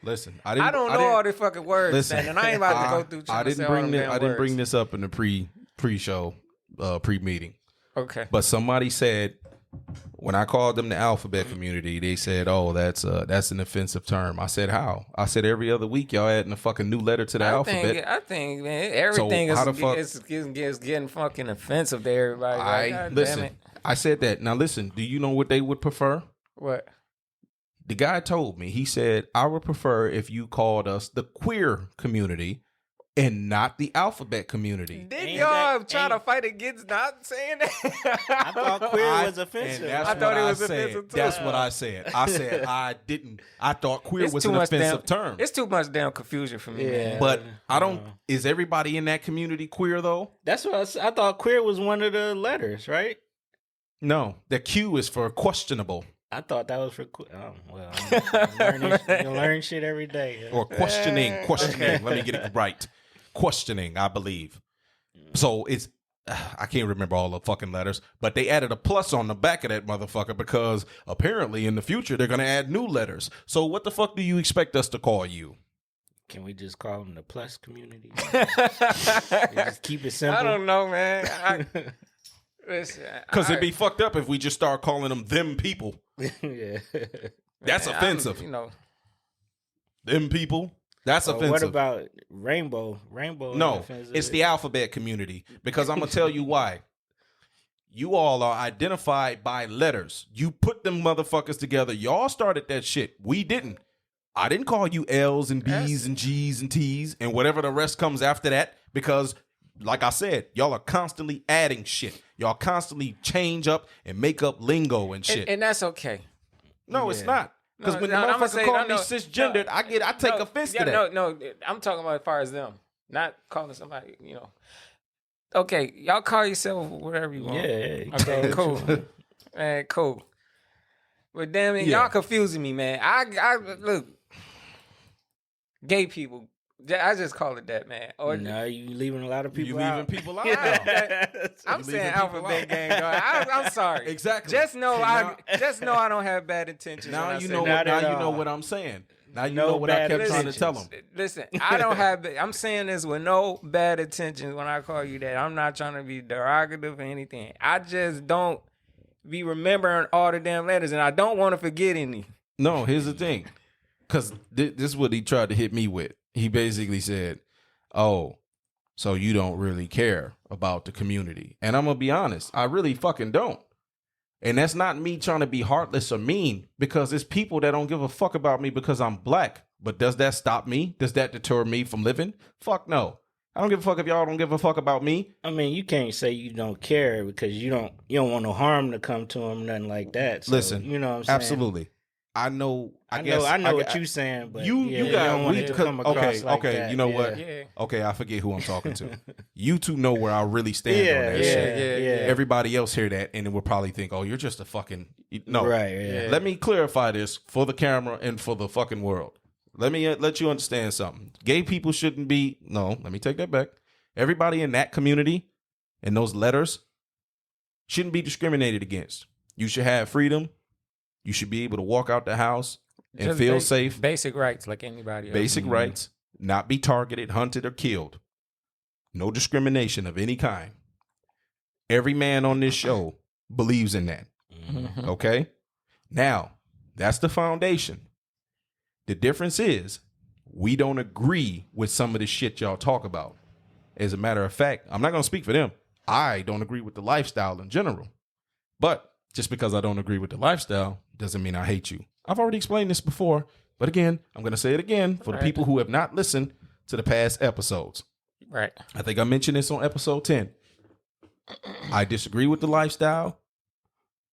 [SPEAKER 1] Listen. I
[SPEAKER 3] I don't know all the fucking words,
[SPEAKER 1] Listen,
[SPEAKER 3] man, and I ain't about to go through.
[SPEAKER 1] I didn't bring this up in the pre-show, pre-meeting.
[SPEAKER 3] Okay.
[SPEAKER 1] But somebody said when I called them the alphabet community, they said, "Oh, that's an offensive term." I said, "How?" I said, "Every other week, y'all adding a fucking new letter to the alphabet."
[SPEAKER 3] I think, man, everything
[SPEAKER 1] So how the fuck-
[SPEAKER 3] is getting fucking offensive to everybody. Like, God damn it.
[SPEAKER 1] I said that. Now listen. Do you know what they would prefer?
[SPEAKER 3] What?
[SPEAKER 1] The guy told me. He said, "I would prefer if you called us the queer community and not the alphabet community."
[SPEAKER 3] Did
[SPEAKER 2] Ain't
[SPEAKER 3] y'all
[SPEAKER 2] that-
[SPEAKER 3] try to
[SPEAKER 2] ain't-
[SPEAKER 3] fight against not saying that?
[SPEAKER 2] I thought queer was offensive.
[SPEAKER 1] And that's
[SPEAKER 3] I
[SPEAKER 1] what
[SPEAKER 3] thought it was
[SPEAKER 1] said.
[SPEAKER 3] offensive too.
[SPEAKER 1] That's what I said. I said I didn't. I thought queer
[SPEAKER 3] It's
[SPEAKER 1] was
[SPEAKER 3] too
[SPEAKER 1] an
[SPEAKER 3] much
[SPEAKER 1] offensive
[SPEAKER 3] damn-
[SPEAKER 1] term.
[SPEAKER 3] It's too much damn confusion for me, man.
[SPEAKER 1] But I don't. Is everybody in that community queer though?
[SPEAKER 2] That's what I thought. Queer was one of the letters, right?
[SPEAKER 1] No. The Q is for questionable
[SPEAKER 2] I thought that was for. Well, you learn shit every day.
[SPEAKER 1] or questioning. Questioning. Let me get it right. Questioning, I believe. So it's. I can't remember all the fucking letters, but they added a plus on the back of that motherfucker because apparently in the future they're gonna add new letters. So what the fuck do you expect us to call you?
[SPEAKER 2] Can we just call them the plus community? Just keep it simple.
[SPEAKER 3] I don't know, man. Listen,
[SPEAKER 1] Because it'd be fucked up if we just start calling them people.
[SPEAKER 2] Yeah.
[SPEAKER 1] That's
[SPEAKER 3] man,
[SPEAKER 1] offensive.
[SPEAKER 3] You know,
[SPEAKER 1] Them people. That's offensive.
[SPEAKER 2] What about rainbow? Rainbow.
[SPEAKER 1] No,
[SPEAKER 2] is offensive.
[SPEAKER 1] it's the alphabet community because I'm gonna tell you why. You all are identified by letters. You put them motherfuckers together. Y'all started that shit. We didn't. I didn't call you L's and B's and G's and T's and whatever the rest comes after that because, like I said, y'all are constantly adding shit. Y'all constantly change up and make up lingo and shit.
[SPEAKER 3] and that's okay.
[SPEAKER 1] No, it's not. Because when the
[SPEAKER 3] I'ma
[SPEAKER 1] motherfucker call me
[SPEAKER 3] no,
[SPEAKER 1] cisgendered, I take offense to that.
[SPEAKER 3] No, I'm talking about as far as them, not calling somebody. You know, okay, y'all call yourself whatever you want.
[SPEAKER 2] Yeah.
[SPEAKER 3] Okay, cool, man, cool. But damn it,
[SPEAKER 1] Yeah.
[SPEAKER 3] y'all confusing me, man. I look, gay people. I just call it that, man. Or
[SPEAKER 2] No, you leaving a lot of people
[SPEAKER 1] You leaving
[SPEAKER 2] out.
[SPEAKER 1] people out.
[SPEAKER 3] I'm
[SPEAKER 1] You
[SPEAKER 3] saying
[SPEAKER 1] leaving
[SPEAKER 3] alphabet
[SPEAKER 1] people out.
[SPEAKER 3] gang. Dog. I'm sorry.
[SPEAKER 1] Exactly.
[SPEAKER 3] Just know
[SPEAKER 1] See,
[SPEAKER 3] I don't have bad intentions.
[SPEAKER 1] Now
[SPEAKER 3] when I
[SPEAKER 1] you
[SPEAKER 3] say
[SPEAKER 1] know.
[SPEAKER 3] that.
[SPEAKER 2] Not at
[SPEAKER 1] Now you know
[SPEAKER 2] all.
[SPEAKER 1] what I'm saying. Now you
[SPEAKER 2] No
[SPEAKER 1] know what I
[SPEAKER 2] bad
[SPEAKER 1] kept trying to tell them.
[SPEAKER 3] Listen, I don't have. I'm saying this with no bad intentions when I call you that. I'm not trying to be derogative or anything. I just don't be remembering all the damn letters, and I don't want to forget any.
[SPEAKER 1] No, here's the thing. Because this is what he tried to hit me with. He basically said, "Oh, so you don't really care about the community." And I'm going to be honest. I really fucking don't. And that's not me trying to be heartless or mean because it's people that don't give a fuck about me because I'm black. But does that stop me? Does that deter me from living? Fuck no. I don't give a fuck if y'all don't give a fuck about me.
[SPEAKER 2] I mean, you can't say you don't care because you don't want no harm to come to them, nothing like that. So,
[SPEAKER 1] Listen,
[SPEAKER 2] you know what I'm saying?
[SPEAKER 1] absolutely. I know. I
[SPEAKER 2] know
[SPEAKER 1] guess
[SPEAKER 2] what you're saying, but
[SPEAKER 1] you
[SPEAKER 2] you
[SPEAKER 1] got
[SPEAKER 2] don't want
[SPEAKER 1] we
[SPEAKER 2] it to
[SPEAKER 1] could-
[SPEAKER 2] come across like
[SPEAKER 1] okay.
[SPEAKER 2] that.
[SPEAKER 1] You know what?
[SPEAKER 3] Yeah.
[SPEAKER 1] Okay, I forget who I'm talking to. You two know where I really stand on that
[SPEAKER 2] Yeah,
[SPEAKER 1] shit.
[SPEAKER 2] yeah.
[SPEAKER 1] Everybody else hear that and it will probably think, "Oh, you're just a fucking no."
[SPEAKER 2] Right, yeah.
[SPEAKER 1] Let me clarify this for the camera and for the fucking world. Let me let you understand something. Gay people shouldn't be. No, let me take that back. Everybody in that community and those letters shouldn't be discriminated against. You should have freedom. You should be able to walk out the house and
[SPEAKER 3] Just
[SPEAKER 1] feel safe.
[SPEAKER 3] Basic rights like anybody else.
[SPEAKER 1] Basic rights, not be targeted, hunted, or killed. No discrimination of any kind. Every man on this show believes in that.
[SPEAKER 3] Mhm.
[SPEAKER 1] Okay? Now, that's the foundation. The difference is we don't agree with some of the shit y'all talk about. As a matter of fact, I'm not going to speak for them. I don't agree with the lifestyle in general. But just because I don't agree with the lifestyle doesn't mean I hate you. I've already explained this before, but again, I'm going to say it again for the
[SPEAKER 3] Right.
[SPEAKER 1] people who have not listened to the past episodes.
[SPEAKER 3] Right.
[SPEAKER 1] I think I mentioned this on episode 10. I disagree with the lifestyle.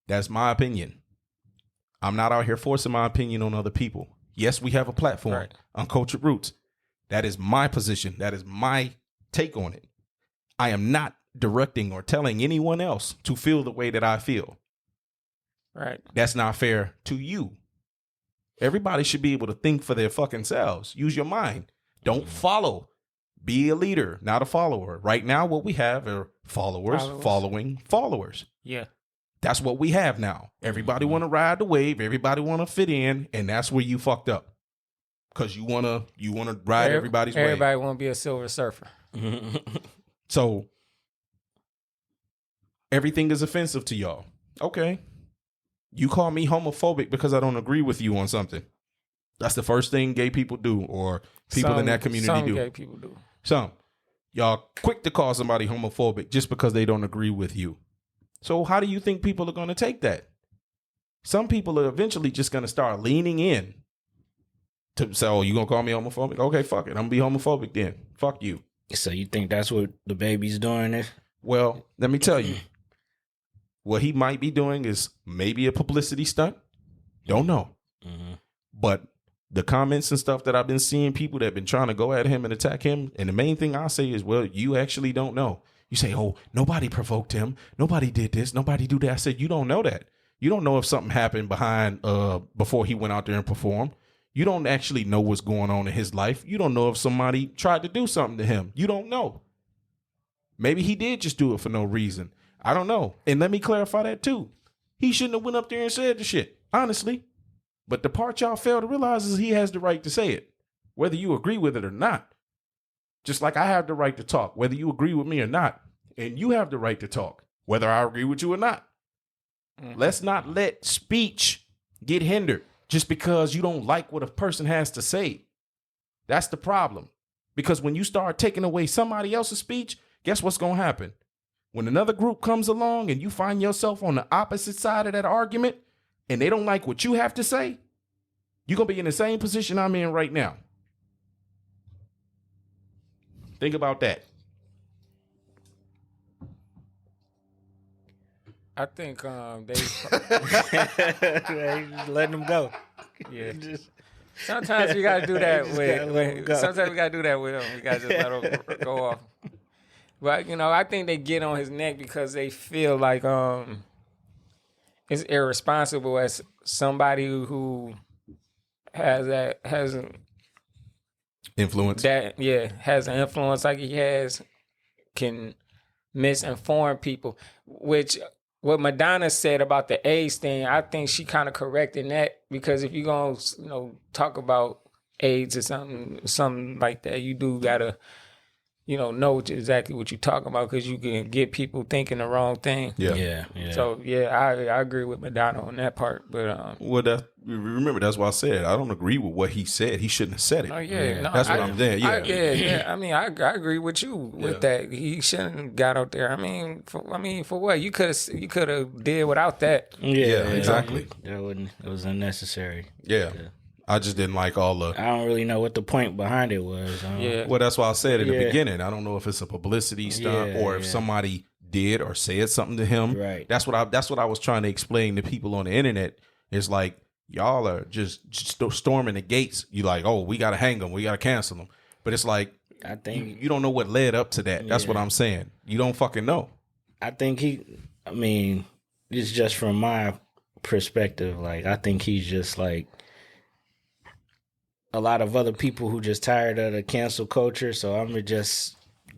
[SPEAKER 1] That's my opinion. I'm not out here forcing my opinion on other people. Yes, we have a platform,
[SPEAKER 3] Right.
[SPEAKER 1] Uncultured Roots. That is my position. That is my take on it. I am not directing or telling anyone else to feel the way that I feel.
[SPEAKER 3] Right.
[SPEAKER 1] That's not fair to you. Everybody should be able to think for their fucking selves. Use your mind. Don't follow. Be a leader, not a follower. Right now, what we have are followers following followers.
[SPEAKER 3] Yeah.
[SPEAKER 1] That's what we have now. Everybody want to ride the wave. Everybody want to fit in, and that's where you fucked up. Because you wanna ride everybody's wave.
[SPEAKER 3] Everybody want to be a Silver Surfer.
[SPEAKER 1] So everything is offensive to y'all. Okay. You call me homophobic because I don't agree with you on something. That's the first thing gay people do, or people in that community do.
[SPEAKER 3] Some gay people do.
[SPEAKER 1] Some. Y'all quick to call somebody homophobic just because they don't agree with you. So how do you think people are going to take that? Some people are eventually just going to start leaning in to say, oh, you going to call me homophobic? Okay, fuck it. I'm going to be homophobic then. Fuck you.
[SPEAKER 2] So you think that's what DaBaby's doing there?
[SPEAKER 1] Well, let me tell you. What he might be doing is maybe a publicity stunt. Don't know.
[SPEAKER 2] Mm-hmm.
[SPEAKER 1] But the comments and stuff that I've been seeing, people that have been trying to go at him and attack him, and the main thing I say is, well, you actually don't know. You say, oh, nobody provoked him. Nobody did this. Nobody do that. I said, you don't know that. You don't know if something happened behind before he went out there and performed. You don't actually know what's going on in his life. You don't know if somebody tried to do something to him. You don't know. Maybe he did just do it for no reason. I don't know. And let me clarify that too. He shouldn't have went up there and said the shit, honestly. But the part y'all fail to realize is he has the right to say it, whether you agree with it or not. Just like I have the right to talk, whether you agree with me or not. And you have the right to talk, whether I agree with you or not. Let's not let speech get hindered just because you don't like what a person has to say. That's the problem. Because when you start taking away somebody else's speech, guess what's going to happen? When another group comes along and you find yourself on the opposite side of that argument and they don't like what you have to say, you're going to be in the same position I'm in right now. Think about that.
[SPEAKER 3] I think they
[SPEAKER 2] Just letting them go.
[SPEAKER 3] yeah. Sometimes we gotta do that sometimes we gotta do that with them. We gotta just let them go off. But I think they get on his neck because they feel like it's irresponsible as somebody who has
[SPEAKER 1] Influence.
[SPEAKER 3] Has an influence like he has, can misinform people. Which what Madonna said about the AIDS thing, I think she kind of corrected that, because if you're gonna talk about AIDS or something like that, you do gotta know exactly what you're talking about, because you can get people thinking the wrong thing.
[SPEAKER 2] Yeah.
[SPEAKER 3] So I agree with Madonna on that part. But
[SPEAKER 1] remember, that's why I said I don't agree with what he said. He shouldn't have said it.
[SPEAKER 3] Oh yeah, no,
[SPEAKER 1] that's what I'm saying. Yeah,
[SPEAKER 3] I mean, I agree with you with that. He shouldn't have got out there. I mean, for what? You could have did without that.
[SPEAKER 2] Yeah,
[SPEAKER 1] exactly.
[SPEAKER 2] It was unnecessary.
[SPEAKER 1] Yeah. I just didn't like all the...
[SPEAKER 2] I don't really know what the point behind it was.
[SPEAKER 1] Well, that's why I said in the beginning. I don't know if it's a publicity stunt or if somebody did or said something to him.
[SPEAKER 2] Right.
[SPEAKER 1] That's what I was trying to explain to people on the internet. It's like, y'all are just storming the gates. You like, oh, we got to hang them. We got to cancel them. But it's like,
[SPEAKER 2] I think
[SPEAKER 1] you don't know what led up to that. That's what I'm saying. You don't fucking know.
[SPEAKER 2] I think it's just from my perspective. Like, I think he's just like a lot of other people who just tired of the cancel culture. So I'm going to just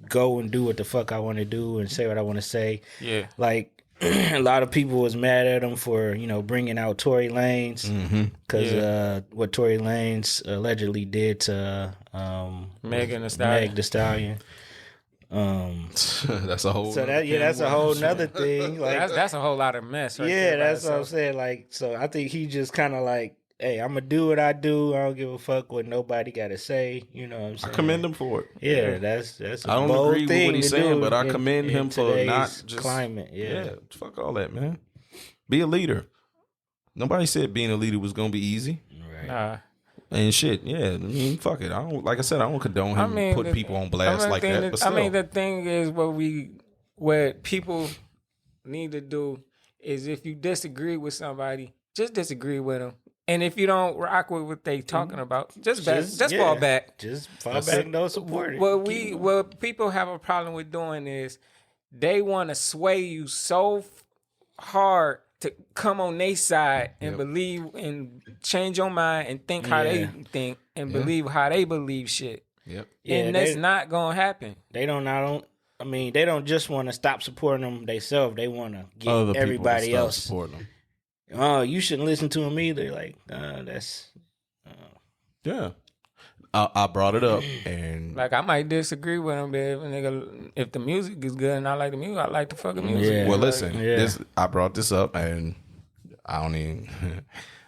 [SPEAKER 2] go and do what the fuck I want to do and say what I want to say.
[SPEAKER 3] Yeah.
[SPEAKER 2] Like, a lot of people was mad at him for, bringing out Tory Lanez. Because what Tory Lanez allegedly did to
[SPEAKER 3] Megan Thee Stallion.
[SPEAKER 2] Meg Thee Stallion.
[SPEAKER 1] That's a whole...
[SPEAKER 2] So that's a whole nother thing. Like,
[SPEAKER 3] that's a whole lot of mess right there.
[SPEAKER 2] Yeah, that's what I'm saying. Like, so I think he just kind of like, hey, I'm going to do what I do. I don't give a fuck what nobody got to say. You know what I'm saying?
[SPEAKER 1] I commend him for it.
[SPEAKER 2] Yeah, that's a
[SPEAKER 1] I don't
[SPEAKER 2] bold
[SPEAKER 1] agree with what he's saying, but I commend him for not just...
[SPEAKER 2] climate, yeah.
[SPEAKER 1] Fuck all that, man. Be a leader. Nobody said being a leader was going to be easy.
[SPEAKER 2] Right.
[SPEAKER 3] Nah.
[SPEAKER 1] And shit, yeah. I mean, fuck it. I don't condone him putting people on blast like that. But still.
[SPEAKER 3] The thing is, what people need to do is, if you disagree with somebody, just disagree with them. And if you don't rock with what they talking about, just fall back.
[SPEAKER 2] Just fall back and don't support it.
[SPEAKER 3] What people have a problem with doing is they want to sway you so hard to come on their side and believe and change your mind and think how they think and believe how they believe shit.
[SPEAKER 1] Yep.
[SPEAKER 3] And that's not gonna happen.
[SPEAKER 2] They don't just want to stop supporting them themselves. They want to get
[SPEAKER 1] Other
[SPEAKER 2] everybody else
[SPEAKER 1] supporting them.
[SPEAKER 2] Oh, you shouldn't listen to him either. Like, that's.
[SPEAKER 1] Yeah. I brought it up, and
[SPEAKER 3] like I might disagree with him, but if the music is good and I like the music, I like the fucking music.
[SPEAKER 2] Yeah.
[SPEAKER 1] Well, listen, I brought this up, and I don't even.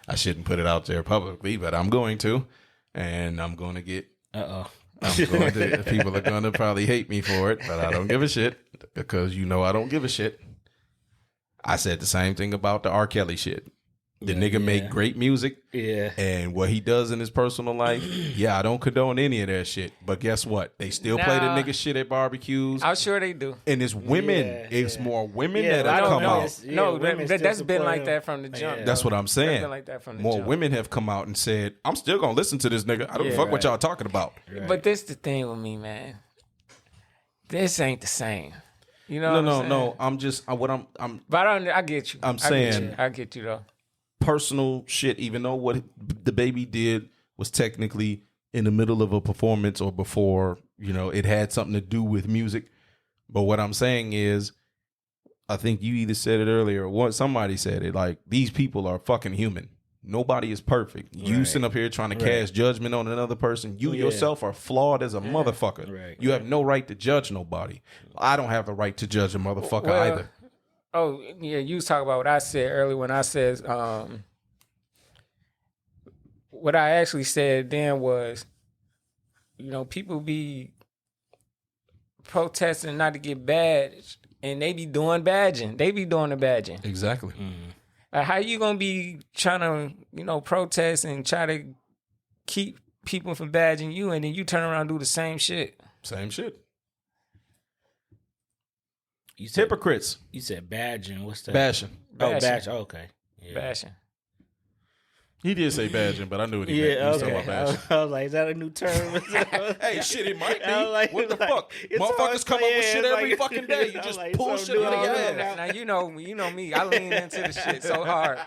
[SPEAKER 1] I shouldn't put it out there publicly, but I'm going to, and I'm going to get. People are going to probably hate me for it, but I don't give a shit because I don't give a shit. I said the same thing about the R. Kelly shit. The nigga make great music.
[SPEAKER 2] Yeah.
[SPEAKER 1] And what he does in his personal life, I don't condone any of that shit. But guess what? They still play the nigga shit at barbecues.
[SPEAKER 3] I'm sure they do.
[SPEAKER 1] And it's women. It's more women that have come out.
[SPEAKER 3] That's been like that from the jump.
[SPEAKER 1] Yeah. That's what I'm saying.
[SPEAKER 3] Been like that from the
[SPEAKER 1] more
[SPEAKER 3] jump.
[SPEAKER 1] Women have come out and said, I'm still going to listen to this nigga. I don't fuck what y'all talking about.
[SPEAKER 3] Right. But this the thing with me, man. This ain't the same. You know
[SPEAKER 1] No. I'm just,
[SPEAKER 3] But I get you. I get you though.
[SPEAKER 1] Personal shit, even though what DaBaby did was technically in the middle of a performance or before, it had something to do with music. But what I'm saying is, I think you either said it earlier or somebody said it, like, these people are fucking human. Nobody is perfect. You sitting up here trying to cast judgment on another person. You yourself are flawed as a motherfucker.
[SPEAKER 2] Right.
[SPEAKER 1] You have no right to judge nobody. I don't have the right to judge a motherfucker either.
[SPEAKER 3] Oh, yeah, you was talking about what I said earlier when I said, what I actually said then was, people be protesting not to get badged, and they be doing badging. They be doing the badging.
[SPEAKER 1] Exactly.
[SPEAKER 2] Mm-hmm.
[SPEAKER 3] Like, how you gonna be trying to, protest and try to keep people from badging you, and then you turn around and do the same shit?
[SPEAKER 1] Same shit.
[SPEAKER 2] You said,
[SPEAKER 1] hypocrites.
[SPEAKER 2] You said badging. What's that?
[SPEAKER 1] Bashing.
[SPEAKER 2] Oh, bash. Oh, okay.
[SPEAKER 3] Yeah. Bashing.
[SPEAKER 1] He did say badging, but I knew what he meant. He was talking about bashing.
[SPEAKER 2] I was like, is that a new term?
[SPEAKER 1] Hey, shit, it might be.
[SPEAKER 2] Like,
[SPEAKER 1] what the fuck? Motherfuckers come up with shit every fucking day. You just pull shit out of your ass.
[SPEAKER 3] Now, you know me. I lean into the shit so hard.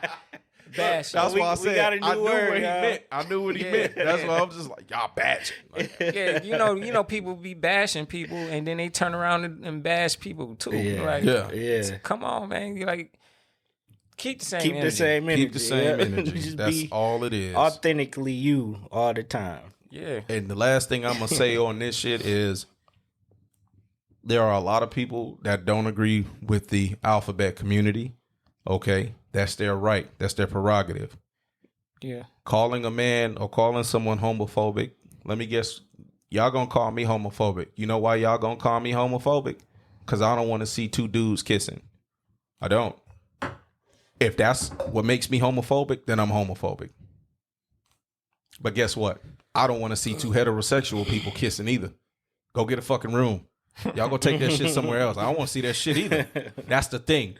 [SPEAKER 3] Bashing.
[SPEAKER 1] That's why I said
[SPEAKER 2] got a new word,
[SPEAKER 1] what he meant. I knew what he meant. That's why I'm just like, y'all bashing.
[SPEAKER 3] Yeah, you know, people be bashing people, and then they turn around and bash people too.
[SPEAKER 2] Yeah.
[SPEAKER 3] Come on, man. You like keep the same
[SPEAKER 2] energy.
[SPEAKER 1] Keep the same energy. That's all it is.
[SPEAKER 2] Authentically you all the time.
[SPEAKER 3] Yeah.
[SPEAKER 1] And the last thing I'm gonna say on this shit is there are a lot of people that don't agree with the alphabet community. Okay, that's their right. That's their prerogative.
[SPEAKER 3] Yeah.
[SPEAKER 1] Calling a man or calling someone homophobic. Let me guess. Y'all gonna call me homophobic. You know why y'all gonna call me homophobic? Because I don't want to see two dudes kissing. I don't. If that's what makes me homophobic, then I'm homophobic. But guess what? I don't want to see two heterosexual people kissing either. Go get a fucking room. Y'all go take that shit somewhere else. I don't want to see that shit either. That's the thing.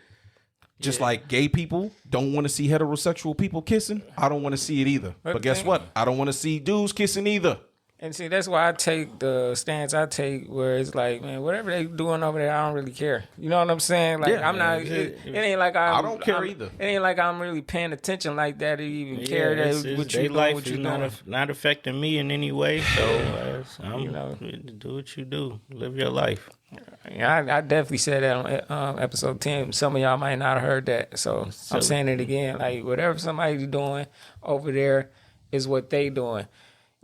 [SPEAKER 1] Just like gay people don't want to see heterosexual people kissing, I don't want to see it either. But guess what? I don't want to see dudes kissing either.
[SPEAKER 3] And see, that's why I take the stance I take, where it's like, man, whatever they doing over there, I don't really care. You know what I'm saying? Like, I'm not. It ain't like I
[SPEAKER 1] don't care either.
[SPEAKER 3] It ain't like I'm really paying attention like that to even care that what you
[SPEAKER 2] life
[SPEAKER 3] what you
[SPEAKER 2] is not affecting me in any way. So do what you do, live your life.
[SPEAKER 3] Yeah, I definitely said that on episode 10. Some of y'all might not have heard that, so I'm saying it again. Like, whatever somebody's doing over there is what they doing.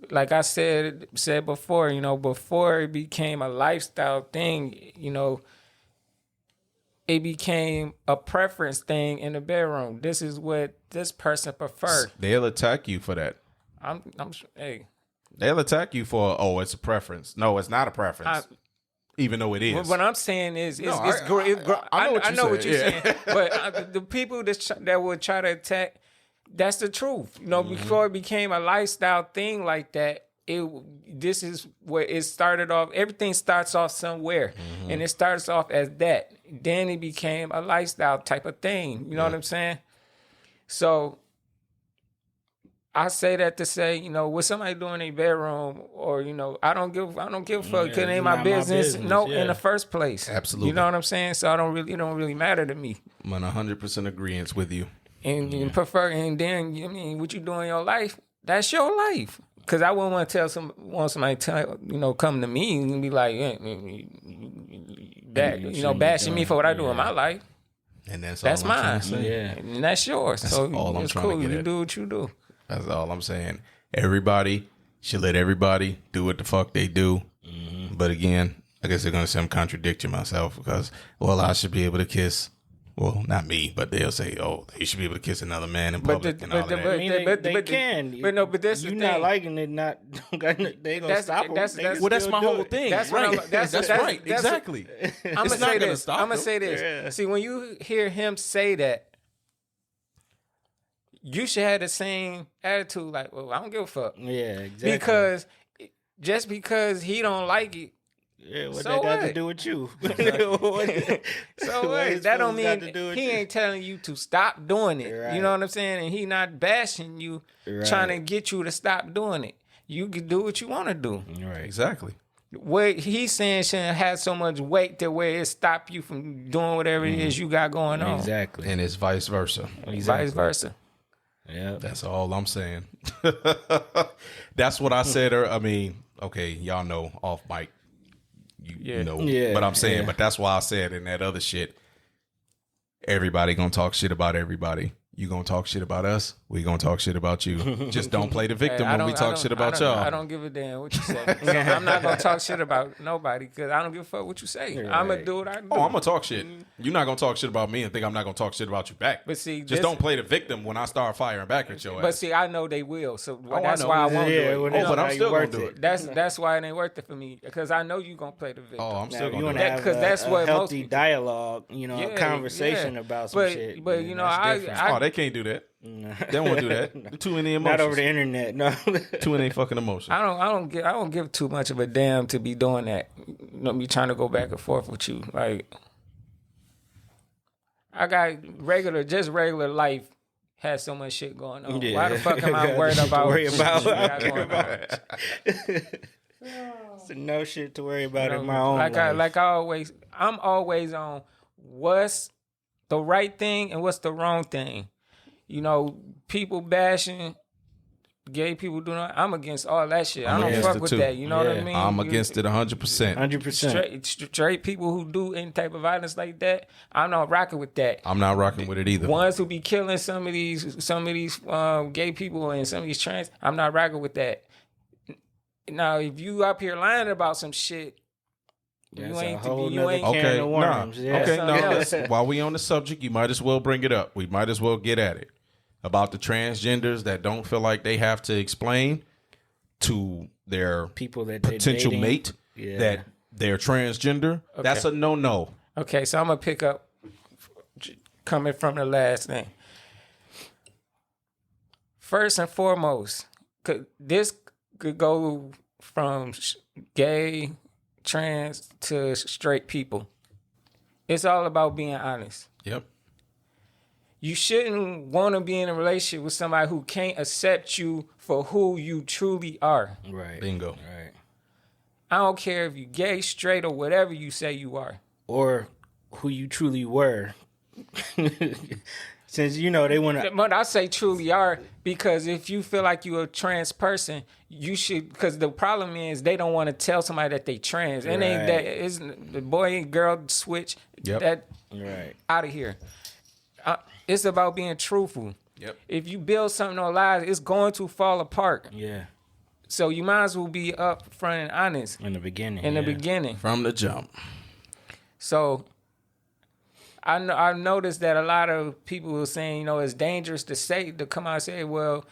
[SPEAKER 3] Like I said before, before it became a lifestyle thing, it became a preference thing in the bedroom. This is what this person preferred.
[SPEAKER 1] They'll attack you for that.
[SPEAKER 3] Hey.
[SPEAKER 1] They'll attack you for, it's a preference. No, it's not a preference. Even though it is.
[SPEAKER 3] What I'm saying is, I know what you're saying. But the people that would try to attack, that's the truth. Before it became a lifestyle thing like that, this is where it started off. Everything starts off somewhere, and it starts off as that. Then it became a lifestyle type of thing. You know what I'm saying? So I say that to say, you know, what somebody doing in their bedroom, or you know, I don't give a fuck because it ain't my business. No, in the first place.
[SPEAKER 1] Absolutely.
[SPEAKER 3] You know what I'm saying? So it don't really matter to me.
[SPEAKER 1] I'm in 100% agreement with you.
[SPEAKER 3] And you prefer, and then I mean, what you do in your life, that's your life. Because I wouldn't want to tell somebody come to me and be like, bashing me for what I do in my life.
[SPEAKER 1] And that's
[SPEAKER 3] mine.
[SPEAKER 2] Yeah,
[SPEAKER 3] and that's yours.
[SPEAKER 1] That's
[SPEAKER 3] so
[SPEAKER 1] all I'm
[SPEAKER 3] it's
[SPEAKER 1] trying to
[SPEAKER 3] cool.
[SPEAKER 1] get
[SPEAKER 3] You
[SPEAKER 1] at.
[SPEAKER 3] do what you do.
[SPEAKER 1] That's all I'm saying. Everybody should let everybody do what the fuck they do. Mm-hmm. But again, I guess they're going to say I'm contradicting myself because, well, I should be able to kiss. Well, not me, but they'll say, "Oh, you should be able to kiss another man in public." And all that.
[SPEAKER 2] I mean, they can.
[SPEAKER 3] But that's
[SPEAKER 2] you
[SPEAKER 3] the
[SPEAKER 2] not
[SPEAKER 3] thing.
[SPEAKER 2] liking it. Not they gonna stop them.
[SPEAKER 3] That's
[SPEAKER 1] my whole thing.
[SPEAKER 3] That's
[SPEAKER 1] right. That's right. Exactly.
[SPEAKER 3] I'm gonna say this. I'm gonna say this.
[SPEAKER 2] Yeah.
[SPEAKER 3] See, when you hear him say that, you should have the same attitude. Like, well, I don't give a fuck.
[SPEAKER 2] Yeah, exactly.
[SPEAKER 3] Because just because he don't like it.
[SPEAKER 2] Yeah, what
[SPEAKER 3] So
[SPEAKER 2] that got
[SPEAKER 3] what?
[SPEAKER 2] to do with you?
[SPEAKER 3] So what? That don't mean he ain't telling you to stop doing it.
[SPEAKER 2] Right.
[SPEAKER 3] You know what I'm saying? And he not bashing you, trying to get you to stop doing it. You can do what you want to do.
[SPEAKER 2] Right.
[SPEAKER 1] Exactly.
[SPEAKER 3] What he's saying shouldn't have so much weight to where it stop you from doing whatever it is you got going on.
[SPEAKER 2] Exactly.
[SPEAKER 1] And it's vice versa.
[SPEAKER 3] Vice versa.
[SPEAKER 2] Yeah.
[SPEAKER 1] That's all I'm saying. That's what I said. I mean, okay, y'all know off mic. You know what I'm saying, but that's why I said in that other shit, everybody gonna talk shit about everybody. You gonna talk shit about us, we gonna talk shit about you. Just don't play the victim when we talk shit about y'all.
[SPEAKER 3] I don't give a damn what you say. So I'm not gonna talk shit about nobody because I don't give a fuck what you say.
[SPEAKER 2] Right.
[SPEAKER 3] I'm gonna do what I do.
[SPEAKER 1] Oh, I'm gonna talk shit. You're not gonna talk shit about me and think I'm not gonna talk shit about you back.
[SPEAKER 3] But see,
[SPEAKER 1] just don't play the victim when I start firing back at your ass.
[SPEAKER 3] But see, I know they will, so
[SPEAKER 1] I
[SPEAKER 3] that's
[SPEAKER 1] know.
[SPEAKER 3] why I won't do
[SPEAKER 2] Yeah,
[SPEAKER 3] it.
[SPEAKER 2] well,
[SPEAKER 1] but I'm still gonna do it.
[SPEAKER 3] That's why it ain't worth it for me because I know you gonna play the victim.
[SPEAKER 1] Oh, I'm
[SPEAKER 2] Now,
[SPEAKER 1] still
[SPEAKER 2] you
[SPEAKER 1] gonna
[SPEAKER 2] want
[SPEAKER 1] do
[SPEAKER 2] to
[SPEAKER 1] it.
[SPEAKER 2] have
[SPEAKER 3] Because that's
[SPEAKER 2] a
[SPEAKER 3] what most
[SPEAKER 2] healthy
[SPEAKER 3] people-
[SPEAKER 2] dialogue, a conversation about some shit.
[SPEAKER 3] But
[SPEAKER 2] then
[SPEAKER 3] you know,
[SPEAKER 2] that's different.
[SPEAKER 1] Oh, they can't do that. They don't want to do that. Too many emotions.
[SPEAKER 2] Not over the internet. No.
[SPEAKER 1] Too many fucking emotions.
[SPEAKER 3] I don't give too much of a damn to be doing that. You know, me trying to go back and forth with you. Like, I got regular life has so much shit going on.
[SPEAKER 2] Yeah.
[SPEAKER 3] Why the fuck am I
[SPEAKER 2] Got
[SPEAKER 3] worried
[SPEAKER 2] shit to
[SPEAKER 3] about
[SPEAKER 2] worry
[SPEAKER 3] shit
[SPEAKER 2] about.
[SPEAKER 3] you got going on?
[SPEAKER 2] So no shit to worry about
[SPEAKER 3] You know,
[SPEAKER 2] in my own life.
[SPEAKER 3] I'm always on what's the right thing and what's the wrong thing. You know, people bashing, gay people doing that. I'm against all that shit. I
[SPEAKER 1] I'm
[SPEAKER 3] don't
[SPEAKER 1] against
[SPEAKER 3] fuck
[SPEAKER 1] it
[SPEAKER 3] with
[SPEAKER 1] too.
[SPEAKER 3] that. You know what I
[SPEAKER 2] Yeah.
[SPEAKER 3] mean?
[SPEAKER 1] I'm against it 100%.
[SPEAKER 2] 100%.
[SPEAKER 3] Straight people who do any type of violence like that, I'm not rocking with that.
[SPEAKER 1] I'm not rocking with it either.
[SPEAKER 3] Ones who be killing some of these gay people and some of these trans, I'm not rocking with that. Now, if you up here lying about some shit,
[SPEAKER 2] That's
[SPEAKER 3] you
[SPEAKER 2] a
[SPEAKER 3] ain't
[SPEAKER 2] whole
[SPEAKER 3] you
[SPEAKER 2] nother
[SPEAKER 3] ain't
[SPEAKER 2] can
[SPEAKER 1] Okay,
[SPEAKER 2] of
[SPEAKER 1] nah.
[SPEAKER 2] worms. Yeah.
[SPEAKER 1] Okay,
[SPEAKER 3] Something
[SPEAKER 1] no. While we on the subject, you might as well bring it up. We might as well get at it. About the transgenders that don't feel like they have to explain to their
[SPEAKER 2] People that
[SPEAKER 1] potential
[SPEAKER 2] dating.
[SPEAKER 1] mate
[SPEAKER 2] Yeah.
[SPEAKER 1] that they're transgender. That's a no-no.
[SPEAKER 3] Okay, so I'm gonna pick up coming from the last thing. First and foremost, this could go from gay, trans to straight people. It's all about being honest.
[SPEAKER 1] Yep.
[SPEAKER 3] You shouldn't want to be in a relationship with somebody who can't accept you for who you truly are.
[SPEAKER 2] Right.
[SPEAKER 1] Bingo.
[SPEAKER 2] Right.
[SPEAKER 3] I don't care if you gay, straight, or whatever you say you are.
[SPEAKER 2] Or who you truly were. Since, they want to...
[SPEAKER 3] But I say truly are because if you feel like you're a trans person, you should, because the problem is they don't want to tell somebody that they trans. It ain't that, it's the boy and girl switch, that out of here. It's about being truthful.
[SPEAKER 1] Yep.
[SPEAKER 3] If you build something on lies, it's going to fall apart.
[SPEAKER 2] Yeah.
[SPEAKER 3] So you might as well be upfront and honest
[SPEAKER 2] In the beginning.
[SPEAKER 3] in the beginning.
[SPEAKER 1] From the jump.
[SPEAKER 3] So I noticed that a lot of people were saying, it's dangerous to come out and say, well,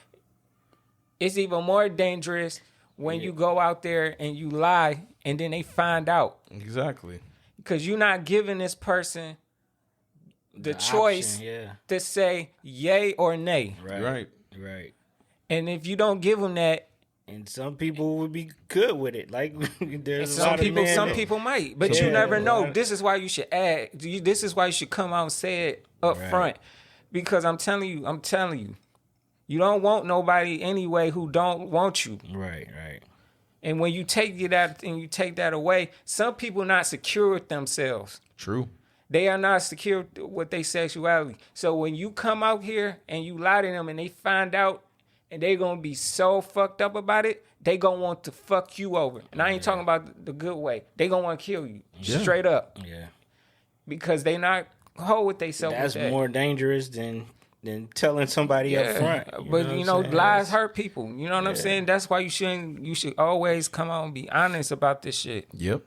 [SPEAKER 3] it's even more dangerous when you go out there and you lie and then they find out.
[SPEAKER 1] Exactly.
[SPEAKER 3] Because you're not giving this person the choice
[SPEAKER 2] Option,
[SPEAKER 3] to say yay or nay.
[SPEAKER 1] Right.
[SPEAKER 2] Right.
[SPEAKER 3] And if you don't give them that,
[SPEAKER 2] And some people would be good with it. Like there's a
[SPEAKER 3] some
[SPEAKER 2] lot of men
[SPEAKER 3] some
[SPEAKER 2] that-
[SPEAKER 3] people might, but
[SPEAKER 2] Yeah,
[SPEAKER 3] you never
[SPEAKER 2] a
[SPEAKER 3] know.
[SPEAKER 2] lot.
[SPEAKER 3] This is why you should add. This is why you should come out and say it up front, because I'm telling you, You don't want nobody anyway who don't want you.
[SPEAKER 2] Right.
[SPEAKER 3] And when you take that away, some people not secure with themselves.
[SPEAKER 1] True.
[SPEAKER 3] They are not secure with their sexuality. So when you come out here and you lie to them and they find out and they gonna be so fucked up about it, they gonna want to fuck you over. And I ain't talking about the good way. They gonna want to kill you straight up.
[SPEAKER 2] Yeah.
[SPEAKER 3] Because they not hold with themselves.
[SPEAKER 2] That's more dangerous than telling somebody up front.
[SPEAKER 3] But lies hurt people. You know what I'm saying? That's why you should always come out and be honest about this shit.
[SPEAKER 1] Yep.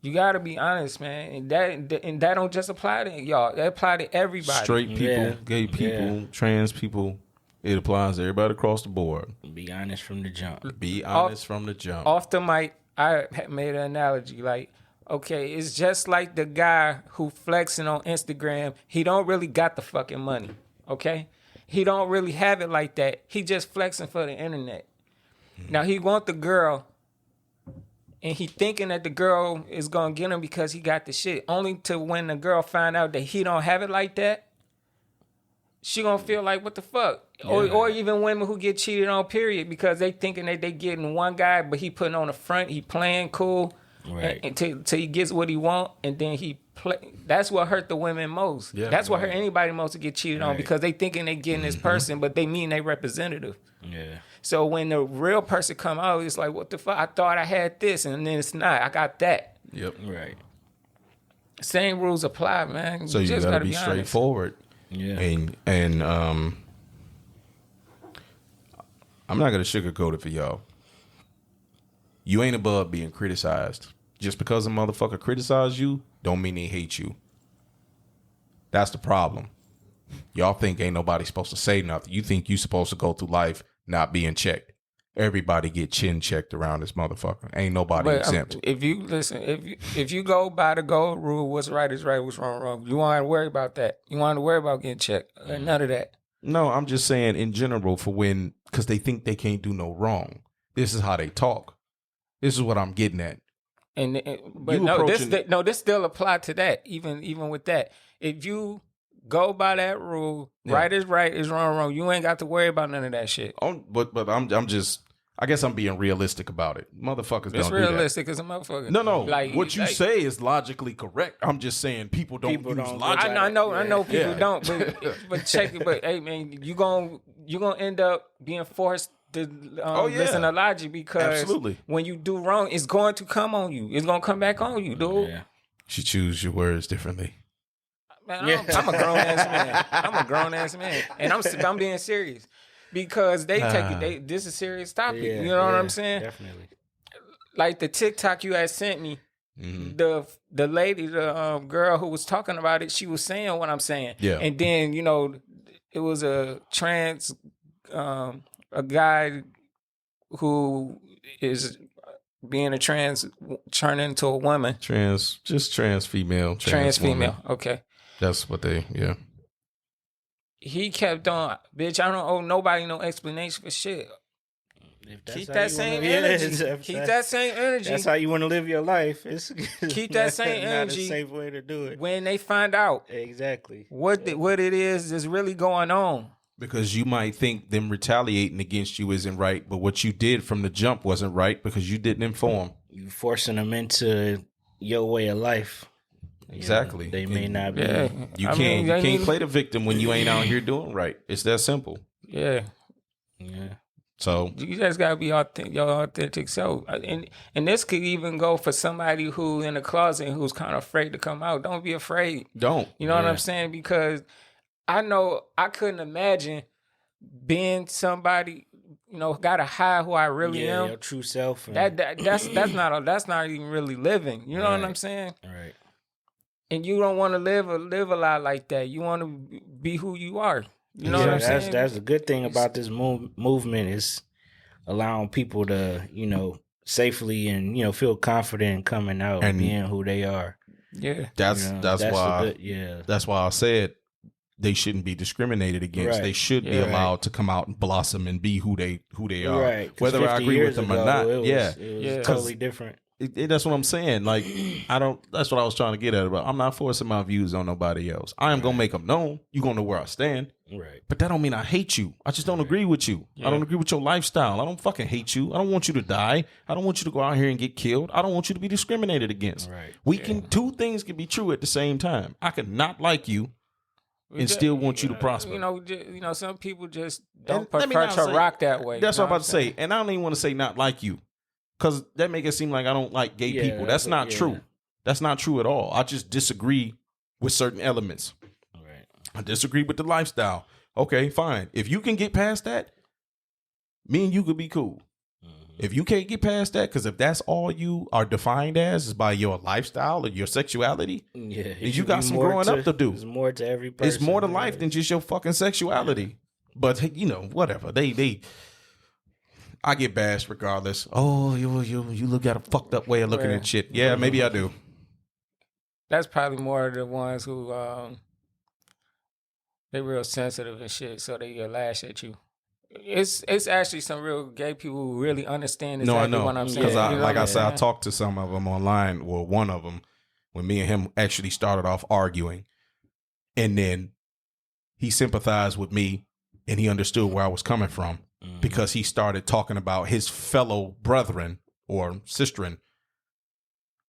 [SPEAKER 3] You gotta be honest, man. And that don't just apply to y'all. That apply to everybody.
[SPEAKER 1] Straight people, gay people, trans people. It applies to everybody across the board.
[SPEAKER 2] Be honest from the jump.
[SPEAKER 1] Be honest from the jump.
[SPEAKER 3] Off the mic, I made an analogy. Like, okay, it's just like the guy who flexing on Instagram. He don't really got the fucking money, okay? He don't really have it like that. He just flexing for the internet. Now, he want the girl, and he thinking that the girl is going to get him because he got the shit. Only to when the girl find out that he don't have it like that, she going to feel like, what the fuck? Yeah. Or even women who get cheated on, period, because they thinking that they getting one guy, but he putting on the front, he playing cool. Right. Until he gets what he want, and then he play. That's what hurt the women most. Yeah, that's what hurt anybody most to get cheated on, because they thinking they getting this person, but they mean they representative.
[SPEAKER 2] Yeah.
[SPEAKER 3] So when the real person come out, it's like, what the fuck? I thought I had this, and then it's not. I got that.
[SPEAKER 1] Yep.
[SPEAKER 2] Right.
[SPEAKER 3] Same rules apply, man.
[SPEAKER 1] So you just gotta be straightforward.
[SPEAKER 2] Yeah.
[SPEAKER 1] And I'm not gonna sugarcoat it for y'all. You ain't above being criticized. Just because a motherfucker criticize you, don't mean they hate you. That's the problem. Y'all think ain't nobody supposed to say nothing. You think you supposed to go through life not being checked. Everybody get chin checked around this motherfucker. Ain't nobody exempt.
[SPEAKER 3] If you listen, if you go by the gold rule, what's right is right, what's wrong wrong. You want to worry about that. You want to worry about getting checked. None of that.
[SPEAKER 1] No, I'm just saying in general because they think they can't do no wrong. This is how they talk. This is what I'm getting at. This still apply to that. Even with that, if you go by that rule, right is right, is wrong. You ain't got to worry about none of that shit. But I'm just. I guess I'm being realistic about it. Motherfuckers don't do that.
[SPEAKER 3] It's realistic as a motherfucker.
[SPEAKER 1] No. Like, what you say is logically correct. I'm just saying people don't use logic.
[SPEAKER 3] I know people don't. But check it. But hey, man, you gonna end up being forced to listen to logic, because when you do wrong, it's going to come on you. It's gonna come back on you, dude. Yeah.
[SPEAKER 1] You should choose your words differently.
[SPEAKER 3] Man, I'm a grown ass man. And I'm being serious. Because they take it, this is a serious topic. You know what I'm saying?
[SPEAKER 2] Definitely.
[SPEAKER 3] Like the TikTok you had sent me, the lady, the girl who was talking about it, she was saying what I'm saying. Yeah. And then, it was a trans, a guy who is being a trans, turning into a woman.
[SPEAKER 1] Trans female.
[SPEAKER 3] Trans female, okay.
[SPEAKER 1] That's what
[SPEAKER 3] He kept on, bitch, I don't owe nobody no explanation for shit. Keep that same energy. Keep that same energy.
[SPEAKER 2] That's how you want to live your life.
[SPEAKER 3] Keep that same energy.
[SPEAKER 2] Not a safe way to do it.
[SPEAKER 3] When they find out
[SPEAKER 2] exactly
[SPEAKER 3] what it is really going on.
[SPEAKER 1] Because you might think them retaliating against you isn't right, but what you did from the jump wasn't right because you didn't inform.
[SPEAKER 2] You forcing them into your way of life.
[SPEAKER 1] Exactly.
[SPEAKER 2] They may not be.
[SPEAKER 1] Yeah. You can't play the victim when you ain't out here doing right. It's that simple.
[SPEAKER 3] Yeah.
[SPEAKER 2] Yeah.
[SPEAKER 1] So
[SPEAKER 3] you just gotta be your authentic self, and this could even go for somebody who in the closet who's kind of afraid to come out. Don't be afraid.
[SPEAKER 1] Don't.
[SPEAKER 3] You know what I'm saying? Because I know I couldn't imagine being somebody. Gotta hide who I really am.
[SPEAKER 2] Your true self.
[SPEAKER 3] That's not even really living. You know what I'm saying?
[SPEAKER 2] Right.
[SPEAKER 3] And you don't want to live a life like that. You want to be who you are. You know what I'm saying?
[SPEAKER 2] That's the good thing about this movement is allowing people to, safely and, feel confident in coming out and being who they are.
[SPEAKER 3] Yeah.
[SPEAKER 1] That's why I said they shouldn't be discriminated against. Right. They should be allowed to come out and blossom and be who they are.
[SPEAKER 2] Right.
[SPEAKER 1] Whether I agree with them or not.
[SPEAKER 2] It was totally different.
[SPEAKER 1] That's what I'm saying. Like, that's what I was trying to get at. But I'm not forcing my views on nobody else. I am going to make them known. You're going to know where I stand.
[SPEAKER 2] Right.
[SPEAKER 1] But that don't mean I hate you. I just don't agree with you. I don't agree with your lifestyle. I don't fucking hate you. I don't want you to die. I don't want you to go out here and get killed. I don't want you to be discriminated against.
[SPEAKER 2] Right.
[SPEAKER 1] Two things can be true at the same time. I can not like you and still want you to prosper.
[SPEAKER 3] You know, some people just don't prefer to rock that way.
[SPEAKER 1] That's what I'm about to say. And I don't even want to say not like you, because that make it seem like I don't like gay people. That's not true. That's not true at all. I just disagree with certain elements.
[SPEAKER 2] Right.
[SPEAKER 1] I disagree with the lifestyle. Okay, fine. If you can get past that, me and you could be cool. If you can't get past that, because if that's all you are defined as is by your lifestyle or your sexuality, you got some growing up to do.
[SPEAKER 2] There's more to every person.
[SPEAKER 1] It's more to life than just your fucking sexuality. But whatever. I get bashed regardless. Oh, you look at a fucked up way of looking at shit. Yeah, maybe I do.
[SPEAKER 3] That's probably more of the ones who they real sensitive and shit, so they lash at you. It's actually some real gay people who really understand exactly what I'm saying.
[SPEAKER 1] Because I said, I talked to some of them online. Well, one of them, when me and him actually started off arguing, and then he sympathized with me and he understood where I was coming from because he started talking about his fellow brethren or sisterin,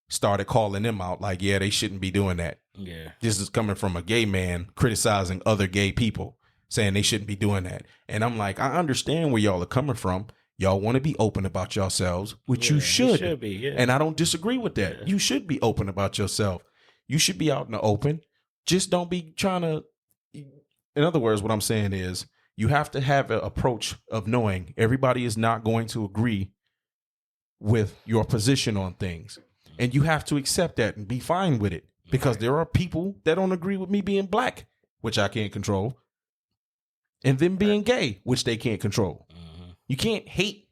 [SPEAKER 1] started calling them out like, yeah, they shouldn't be doing that.
[SPEAKER 2] Yeah.
[SPEAKER 1] This is coming from a gay man criticizing other gay people, saying they shouldn't be doing that. And I'm like, I understand where y'all are coming from. Y'all want to be open about yourselves, which you should.
[SPEAKER 2] You should be, yeah.
[SPEAKER 1] And I don't disagree with that. Yeah. You should be open about yourself. You should be out in the open. Just don't be trying to, in other words, what I'm saying is you have to have an approach of knowing everybody is not going to agree with your position on things. And you have to accept that and be fine with it, because there are people that don't agree with me being black, which I can't control, and them being gay, which they can't control. You can't hate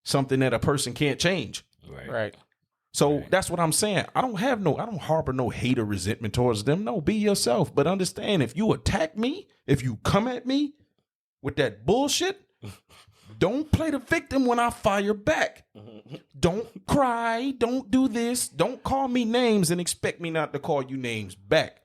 [SPEAKER 1] something that a person can't change.
[SPEAKER 3] Right.
[SPEAKER 1] So that's what I'm saying. I don't harbor no hate or resentment towards them. No, be yourself. But understand, if you attack me, if you come at me with that bullshit, don't play the victim when I fire back. Don't cry. Don't do this. Don't call me names and expect me not to call you names back.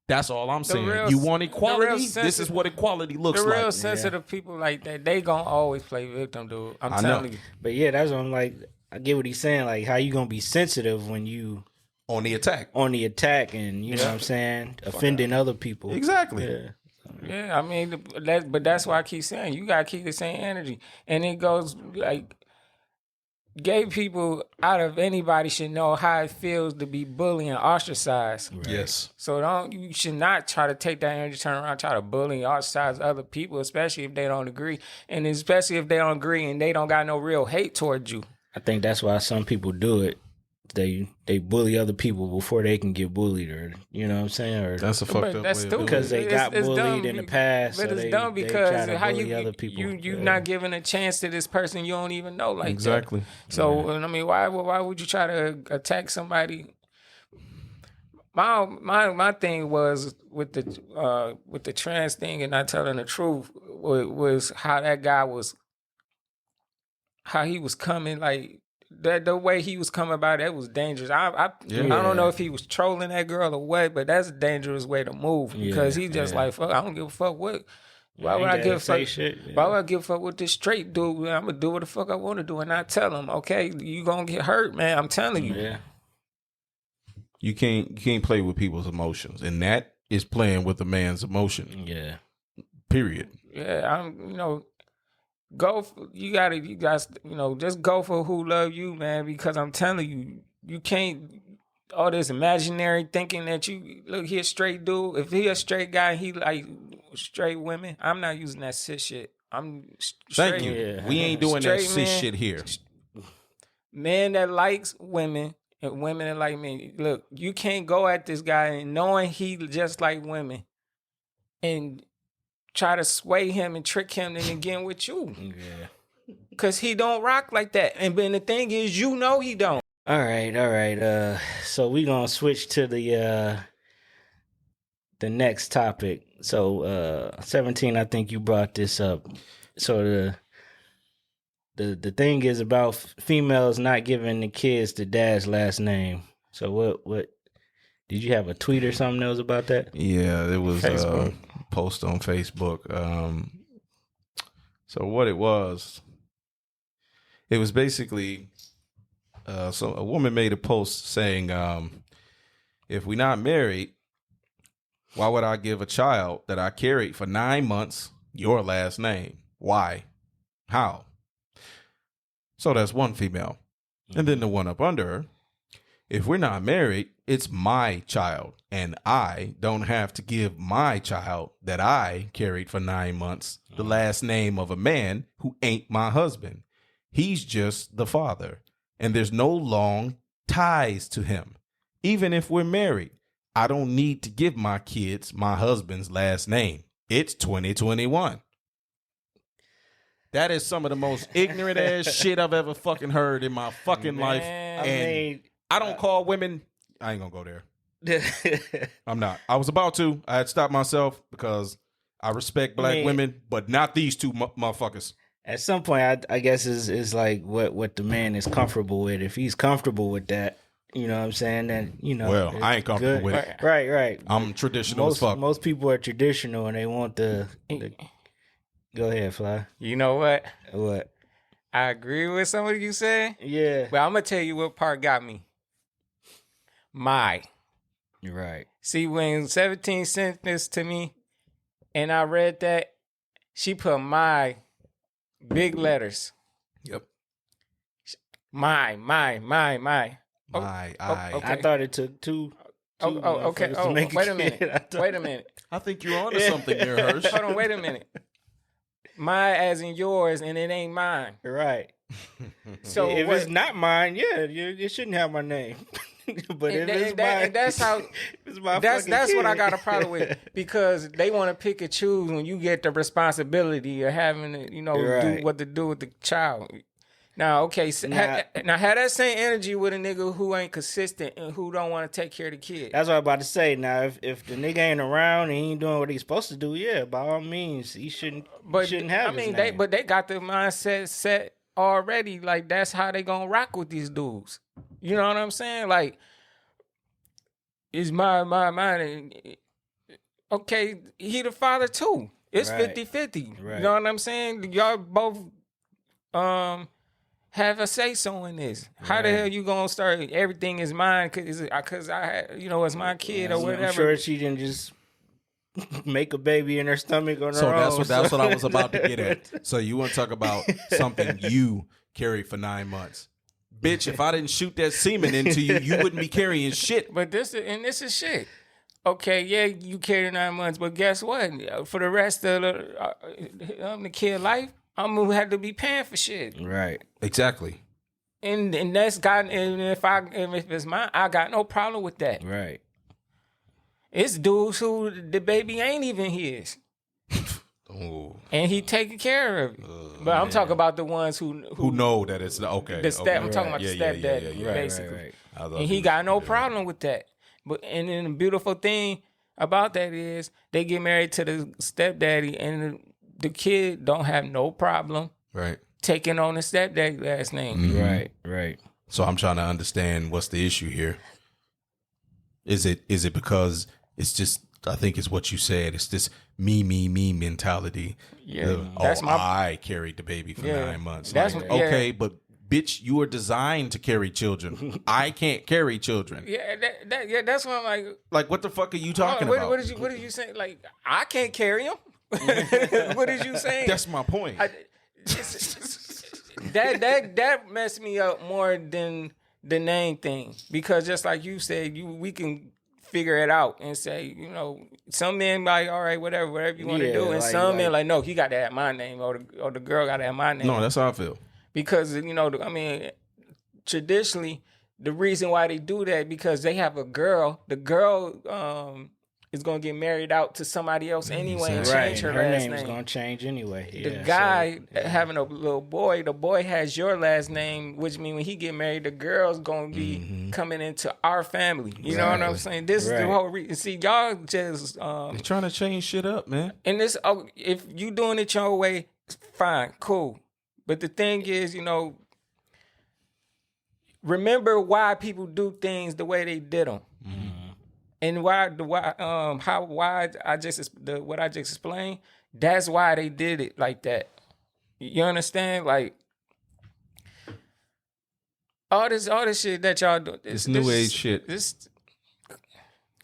[SPEAKER 1] That's all I'm saying. You want equality? This is what equality looks like.
[SPEAKER 3] The real sensitive people like that, they gonna always play victim, dude. I'm telling you.
[SPEAKER 2] But yeah, that's what I'm like. I get what he's saying. Like, how you gonna be sensitive when you
[SPEAKER 1] on the attack,
[SPEAKER 2] and you know what I'm saying, offending other people.
[SPEAKER 1] Exactly.
[SPEAKER 3] Yeah, I mean, but that's why I keep saying you gotta keep the same energy, and it goes like gay people out of anybody should know how it feels to be bullied and ostracized.
[SPEAKER 1] Right. Yes.
[SPEAKER 3] So you should not try to take that energy, turn around, try to bully and ostracize other people, especially if they don't agree, and especially if they don't agree and they don't got no real hate towards you.
[SPEAKER 2] I think that's why some people do it. They bully other people before they can get bullied, or you know what I'm saying? Or
[SPEAKER 1] that's a fucked up
[SPEAKER 3] that's
[SPEAKER 1] way
[SPEAKER 3] stupid.
[SPEAKER 2] Because they got bullied in the past.
[SPEAKER 3] But
[SPEAKER 2] so
[SPEAKER 3] it's dumb because
[SPEAKER 2] they
[SPEAKER 3] how
[SPEAKER 2] other people.
[SPEAKER 3] you not giving a chance to this person you don't even know like
[SPEAKER 1] exactly.
[SPEAKER 3] That. So I mean, why would you try to attack somebody? My thing was with the trans thing and not telling the truth was how that guy was, how he was coming like. That the way he was coming about it was dangerous. I don't know if he was trolling that girl or what, but that's a dangerous way to move because he just like, fuck, I don't give a fuck what. Why would I give a fuck? Why would I give a fuck with this straight dude? I'm gonna do what the fuck I want to do and not tell him. Okay, you gonna get hurt, man. I'm telling you.
[SPEAKER 2] Yeah.
[SPEAKER 1] You can't play with people's emotions, and that is playing with a man's emotion.
[SPEAKER 2] Yeah.
[SPEAKER 1] Period.
[SPEAKER 3] Yeah, you guys, just go for who love you, man, because I'm telling you, you can't, all this imaginary thinking that he a straight dude. If he a straight guy, he like straight women, I'm not using that cis shit. I'm straight.
[SPEAKER 1] Thank you. Yeah. We ain't doing that cis shit here.
[SPEAKER 3] Man that likes women and women that like men. Look, you can't go at this guy and knowing he just like women and try to sway him and trick him and again with you.
[SPEAKER 2] Yeah.
[SPEAKER 3] Cause he don't rock like that. And then the thing is, he don't.
[SPEAKER 2] All right. So we gonna switch to the next topic. So 17, I think you brought this up. So the thing is about females not giving the kids the dad's last name. So what did you have a tweet or something that was about that?
[SPEAKER 1] Yeah, it was post on Facebook. So what it was basically so a woman made a post saying, if we're not married, why would I give a child that I carried for 9 months your last name? Why? How? So that's one female. And then the one up under her, if we're not married, it's my child, and I don't have to give my child that I carried for 9 months the last name of a man who ain't my husband. He's just the father, and there's no long ties to him. Even if we're married, I don't need to give my kids my husband's last name. It's 2021. That is some of the most ignorant ass shit I've ever fucking heard in my fucking life. And I don't call women. I ain't gonna go there. I'm not. I was about to. I had stopped myself because I respect black women, but not these two motherfuckers.
[SPEAKER 2] At some point, I guess is like what the man is comfortable with. If he's comfortable with that, you know what I'm saying? Then, you know.
[SPEAKER 1] Well, I ain't comfortable with it.
[SPEAKER 2] Right.
[SPEAKER 1] I'm traditional as fuck.
[SPEAKER 2] Most people are traditional and they want the Go ahead, Fly.
[SPEAKER 3] You know what?
[SPEAKER 2] What?
[SPEAKER 3] I agree with some of you said.
[SPEAKER 2] Yeah.
[SPEAKER 3] But I'm going to tell you what part got me. My.
[SPEAKER 2] You're right.
[SPEAKER 3] See, when 17 sent this to me and I read that, she put my big letters.
[SPEAKER 1] Yep.
[SPEAKER 3] My.
[SPEAKER 1] My,
[SPEAKER 2] I thought it took two
[SPEAKER 3] okay.
[SPEAKER 2] to make
[SPEAKER 3] Wait a minute.
[SPEAKER 1] I think you're onto something there, Hirsch.
[SPEAKER 3] Hold on, wait a minute. My as in yours, and it ain't mine.
[SPEAKER 2] Right.
[SPEAKER 3] So
[SPEAKER 2] if it's not mine, it shouldn't have my name. But if it's mine,
[SPEAKER 3] that's how.
[SPEAKER 2] It's my
[SPEAKER 3] that's
[SPEAKER 2] kid.
[SPEAKER 3] what I got a problem with, because they want to pick and choose when you get the responsibility of having to, do what to do with the child. Now, okay, now have that same energy with a nigga who ain't consistent and who don't want to take care of the kid.
[SPEAKER 2] That's what I'm about to say. Now, if the nigga ain't around and he ain't doing what he's supposed to do, yeah, by all means, he shouldn't have his name.
[SPEAKER 3] They got the mindset set already. Like, that's how they gonna rock with these dudes. You know what I'm saying? Like, it's my. Okay, he the father too. It's 50-50.
[SPEAKER 2] Right.
[SPEAKER 3] You know what I'm saying? Y'all both have a say so in this. How the hell you gonna start? Everything is mine because I had, it's my kid or whatever.
[SPEAKER 2] I'm sure she didn't just make a baby in her stomach on her own.
[SPEAKER 1] So that's what I was about to get at. So you want to talk about something you carried for 9 months. Bitch, if I didn't shoot that semen into you, you wouldn't be carrying shit.
[SPEAKER 3] But this is shit. Okay, yeah, you carry 9 months, but guess what? For the rest of the kid life, I'm gonna have to be paying for shit.
[SPEAKER 2] Right.
[SPEAKER 1] Exactly.
[SPEAKER 3] And that's got, and if it's mine, I got no problem with that.
[SPEAKER 2] Right.
[SPEAKER 3] It's dudes who the baby ain't even his.
[SPEAKER 1] Oh.
[SPEAKER 3] And he taking care of it. But I'm talking about the ones who
[SPEAKER 1] know that it's okay.
[SPEAKER 3] I'm talking about the stepdaddy, basically.
[SPEAKER 2] Right.
[SPEAKER 3] And he got no problem with that. But and then the beautiful thing about that is they get married to the stepdaddy, and the kid don't have no problem taking on the stepdaddy last name.
[SPEAKER 1] Mm-hmm.
[SPEAKER 2] Right.
[SPEAKER 1] So I'm trying to understand what's the issue here. Is it because it's just, I think it's what you said. It's this me mentality.
[SPEAKER 3] Yeah,
[SPEAKER 1] I carried the baby for 9 months. Okay, but bitch, you are designed to carry children. I can't carry children.
[SPEAKER 3] Yeah, that's what I'm like.
[SPEAKER 1] Like, what the fuck are you talking about?
[SPEAKER 3] What did you say? Like, I can't carry him. What did you say?
[SPEAKER 1] That's my point.
[SPEAKER 3] That messed me up more than the name thing, because just like you said, we can figure it out and say, some men like, all right, whatever you want to do, and some men like, no, he got to have my name, or the girl got to have my name.
[SPEAKER 1] No, that's how I feel.
[SPEAKER 3] Because traditionally, the reason why they do that, because they have a girl. The girl is gonna get married out to somebody else anyway, and change her last name.
[SPEAKER 2] Her name is gonna change anyway.
[SPEAKER 3] The guy having a little boy, the boy has your last name, which means when he get married, the girl's gonna be coming into our family. You know what I'm saying? This is the whole reason. See, y'all just
[SPEAKER 1] they're trying to change shit up, man.
[SPEAKER 3] And this, if you doing it your way, fine, cool. But the thing is, remember why people do things the way they did them. And why I just what I just explained, that's why they did it like that. You understand? Like all this shit that y'all do.
[SPEAKER 1] This new age shit.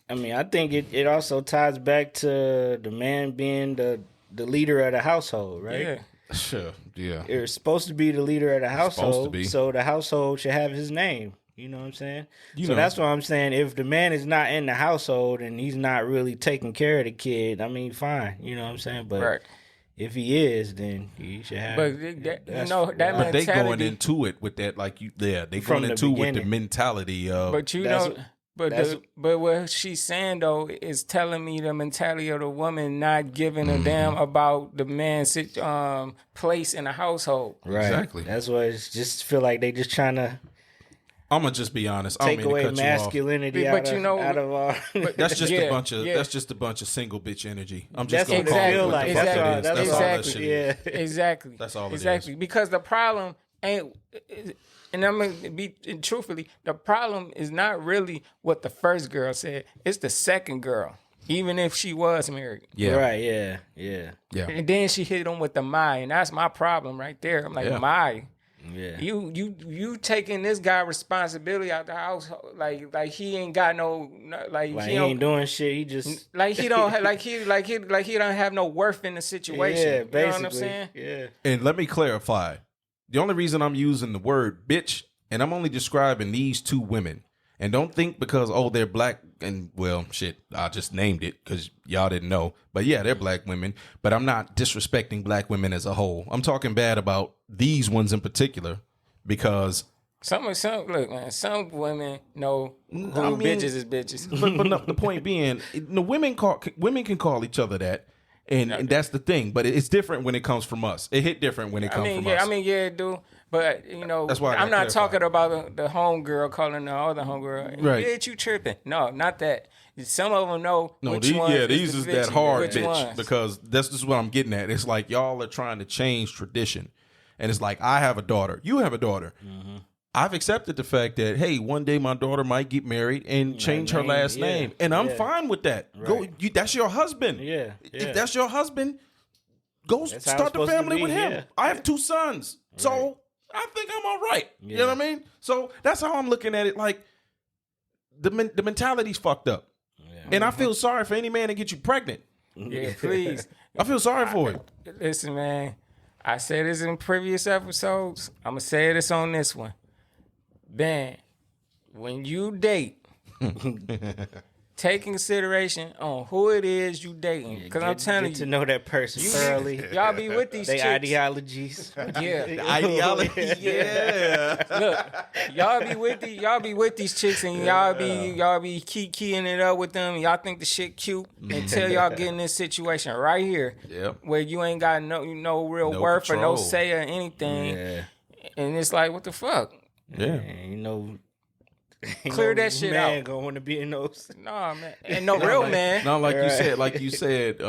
[SPEAKER 2] I mean, I think it also ties back to the man being the leader of the household, right?
[SPEAKER 3] Yeah.
[SPEAKER 1] Sure. Yeah.
[SPEAKER 2] You're supposed to be the leader of the household,
[SPEAKER 1] be.
[SPEAKER 2] so the household should have his name. You know what I'm saying?
[SPEAKER 1] You
[SPEAKER 2] so
[SPEAKER 1] know.
[SPEAKER 2] that's what I'm saying. If the man is not in the household and he's not really taking care of the kid, I mean, fine. You know what I'm saying? But
[SPEAKER 3] Right.
[SPEAKER 2] if he is, then he should have.
[SPEAKER 3] But that mentality.
[SPEAKER 1] But they going into it with that, like they
[SPEAKER 2] From
[SPEAKER 1] going
[SPEAKER 2] the
[SPEAKER 1] into it with the
[SPEAKER 2] beginning.
[SPEAKER 1] mentality of.
[SPEAKER 3] But you
[SPEAKER 2] That's-
[SPEAKER 3] know, but what she's saying though is telling me the mentality of the woman not giving a damn about the man's place in the household.
[SPEAKER 2] right.
[SPEAKER 1] Exactly.
[SPEAKER 2] That's what it's just feel like they just trying to
[SPEAKER 1] I'm gonna just be honest. I
[SPEAKER 2] take
[SPEAKER 1] don't mean
[SPEAKER 2] away
[SPEAKER 1] to cut you off.
[SPEAKER 2] masculinity
[SPEAKER 3] But
[SPEAKER 2] out,
[SPEAKER 3] you know-
[SPEAKER 2] out of our.
[SPEAKER 1] That's just
[SPEAKER 3] Yeah,
[SPEAKER 1] a bunch of
[SPEAKER 3] yeah.
[SPEAKER 1] that's just a bunch of single bitch energy. I'm just
[SPEAKER 2] That's
[SPEAKER 1] gonna
[SPEAKER 2] what
[SPEAKER 1] call
[SPEAKER 2] it
[SPEAKER 1] it
[SPEAKER 2] feel
[SPEAKER 1] what
[SPEAKER 2] like.
[SPEAKER 1] the fuck
[SPEAKER 2] That's
[SPEAKER 1] it
[SPEAKER 2] all.
[SPEAKER 1] is.
[SPEAKER 2] That's
[SPEAKER 1] That's
[SPEAKER 2] all
[SPEAKER 1] all that
[SPEAKER 2] that
[SPEAKER 1] shit
[SPEAKER 2] shit.
[SPEAKER 1] is.
[SPEAKER 3] Exactly.
[SPEAKER 1] That's all it
[SPEAKER 3] exactly.
[SPEAKER 1] is.
[SPEAKER 3] Because the problem ain't, and I'm gonna be truthfully, the problem is not really what the first girl said. It's the second girl, even if she was married.
[SPEAKER 1] Yeah.
[SPEAKER 2] Right. Yeah. Yeah.
[SPEAKER 1] Yeah.
[SPEAKER 3] And then she hit him with the my, and that's my problem right there. I'm like,
[SPEAKER 1] Yeah.
[SPEAKER 3] my.
[SPEAKER 2] Yeah.
[SPEAKER 3] You taking this guy responsibility out the house like he ain't got no
[SPEAKER 2] Like
[SPEAKER 3] he
[SPEAKER 2] he
[SPEAKER 3] don't
[SPEAKER 2] ain't doing shit. He just
[SPEAKER 3] like he don't like he don't have no worth in the situation.
[SPEAKER 2] Yeah,
[SPEAKER 3] You know
[SPEAKER 2] basically.
[SPEAKER 3] what I'm saying?
[SPEAKER 2] Yeah.
[SPEAKER 1] And let me clarify. The only reason I'm using the word bitch, and I'm only describing these two women. And don't think because, they're black and, well, shit, I just named it because y'all didn't know. But yeah, they're black women. But I'm not disrespecting black women as a whole. I'm talking bad about these ones in particular because...
[SPEAKER 3] Some look, man, some women know who
[SPEAKER 1] I mean,
[SPEAKER 3] bitches is bitches.
[SPEAKER 1] but no, the point being, women can call each other that. And that's the thing. But it's different when it comes from us. It hit different when it comes from us.
[SPEAKER 3] It do. But
[SPEAKER 1] That's why I
[SPEAKER 3] I'm
[SPEAKER 1] gotta
[SPEAKER 3] not
[SPEAKER 1] clarify.
[SPEAKER 3] talking about the homegirl calling the other homegirl.
[SPEAKER 1] Right.
[SPEAKER 3] Bitch, you tripping? No, not that. Some of them know.
[SPEAKER 1] No,
[SPEAKER 3] which ones
[SPEAKER 1] these
[SPEAKER 3] the
[SPEAKER 1] is that
[SPEAKER 3] bitch,
[SPEAKER 1] hard
[SPEAKER 3] which
[SPEAKER 1] bitch
[SPEAKER 3] ones.
[SPEAKER 1] because that's just what I'm getting at. It's like y'all are trying to change tradition, and it's like I have a daughter, you have a daughter.
[SPEAKER 2] Mm-hmm.
[SPEAKER 1] I've accepted the fact that hey, one day my daughter might get married and change her
[SPEAKER 2] name,
[SPEAKER 1] last
[SPEAKER 2] yeah,
[SPEAKER 1] name, and I'm
[SPEAKER 2] yeah.
[SPEAKER 1] fine with that.
[SPEAKER 2] Right.
[SPEAKER 1] That's your husband.
[SPEAKER 2] Yeah.
[SPEAKER 1] If that's your husband, go
[SPEAKER 2] That's how it's
[SPEAKER 1] start the
[SPEAKER 2] supposed to
[SPEAKER 1] family
[SPEAKER 2] be,
[SPEAKER 1] with him.
[SPEAKER 2] yeah.
[SPEAKER 1] I have 2 sons, so I think I'm all right. You know what I mean? So that's how I'm looking at it. Like the mentality's fucked up. And I feel sorry for any man that gets you pregnant.
[SPEAKER 3] Yeah, please.
[SPEAKER 1] I feel sorry for it.
[SPEAKER 3] Listen, man. I said this in previous episodes. I'm gonna say this on this one. Man, when you date, take consideration on who it is you dating. Because I'm telling
[SPEAKER 2] get
[SPEAKER 3] you,
[SPEAKER 2] to know that person thoroughly.
[SPEAKER 3] y'all be with these
[SPEAKER 2] They
[SPEAKER 3] chicks.
[SPEAKER 2] ideologies.
[SPEAKER 3] Yeah.
[SPEAKER 1] Ideology, yeah.
[SPEAKER 3] Look, y'all be with these chicks and y'all be keying it up with them. Y'all think the shit cute until y'all get in this situation right here,
[SPEAKER 1] Yep.
[SPEAKER 3] where you ain't got no real
[SPEAKER 1] No
[SPEAKER 3] worth or no
[SPEAKER 1] control.
[SPEAKER 3] say or anything,
[SPEAKER 2] Yeah.
[SPEAKER 3] and it's like, what the fuck?
[SPEAKER 1] Yeah.
[SPEAKER 2] And you know,
[SPEAKER 3] Clear that shit
[SPEAKER 2] man
[SPEAKER 3] out.
[SPEAKER 2] gonna want to be in those.
[SPEAKER 3] Nah, man, and no real man.
[SPEAKER 1] Not like
[SPEAKER 2] Right.
[SPEAKER 1] you said,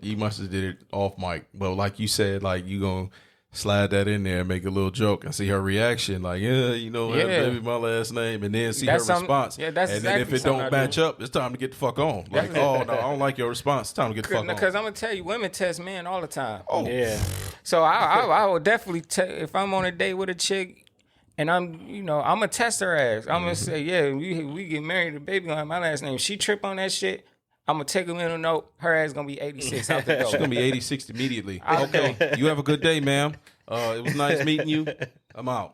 [SPEAKER 1] you must have did it off mic, but like you said, like you gonna slide that in there and make a little joke and see her reaction, like, yeah, you know,
[SPEAKER 3] Yeah.
[SPEAKER 1] baby, my last name, and then see
[SPEAKER 3] That's
[SPEAKER 1] her
[SPEAKER 3] something-
[SPEAKER 1] response.
[SPEAKER 3] yeah, that's
[SPEAKER 1] and then if
[SPEAKER 3] exactly
[SPEAKER 1] it don't
[SPEAKER 3] something I
[SPEAKER 1] match
[SPEAKER 3] do.
[SPEAKER 1] up, it's time to get the fuck on. Like, oh no, I don't like your response. It's time to get the fuck on.
[SPEAKER 3] Because I'm gonna tell you, women test men all the time.
[SPEAKER 1] Oh,
[SPEAKER 2] Yeah.
[SPEAKER 3] So I would definitely if I'm on a date with a chick and I'm gonna test her ass. I'm gonna say, yeah, we get married, the baby gonna have my last name. If she trip on that shit, I'm gonna take a mental note. Her ass gonna be 86 out the door.
[SPEAKER 1] She's gonna be 86 immediately.
[SPEAKER 3] I-
[SPEAKER 1] Okay, you have a good day, ma'am. It was nice meeting you. I'm out.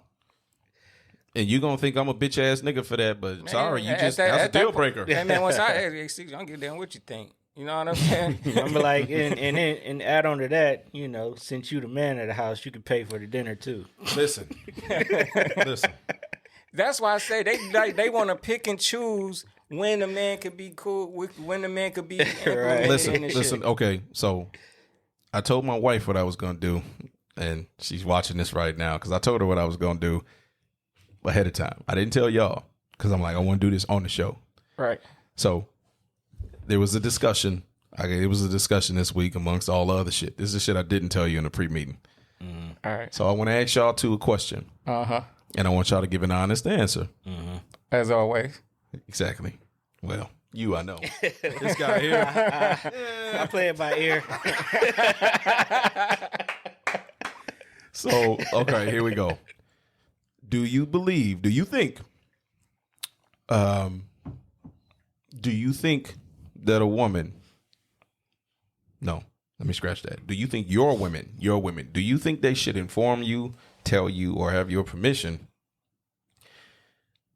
[SPEAKER 1] And you gonna think I'm a bitch ass nigga for that, but sorry, you
[SPEAKER 3] at
[SPEAKER 1] just
[SPEAKER 3] that-
[SPEAKER 1] that's a
[SPEAKER 3] at that
[SPEAKER 1] deal
[SPEAKER 3] point-
[SPEAKER 1] breaker.
[SPEAKER 3] Hey man, once I ask 86, I'm get down what you think. You know what I'm saying?
[SPEAKER 2] I'm like, and add on to that, since you the man of the house, you can pay for the dinner too.
[SPEAKER 1] Listen.
[SPEAKER 3] That's why I say they want to pick and choose when the man could be cool, when the man could be implemented in the
[SPEAKER 1] Listen.
[SPEAKER 3] shit.
[SPEAKER 1] Okay, so I told my wife what I was gonna do, and she's watching this right now because I told her what I was gonna do ahead of time. I didn't tell y'all because I'm like, I want to do this on the show.
[SPEAKER 3] Right.
[SPEAKER 1] So there was a discussion. It was a discussion this week amongst all the other shit. This is shit I didn't tell you in the pre-meeting.
[SPEAKER 3] All right.
[SPEAKER 1] So I want to ask y'all two a question,
[SPEAKER 3] Uh-huh.
[SPEAKER 1] and I want y'all to give an honest answer.
[SPEAKER 3] As always.
[SPEAKER 1] Exactly. Well, You, I know. This guy here.
[SPEAKER 2] I play it by ear.
[SPEAKER 1] So, okay, here we go. Do you think that a woman, no, let me scratch that. Do you think your women, do you think they should inform you, tell you, or have your permission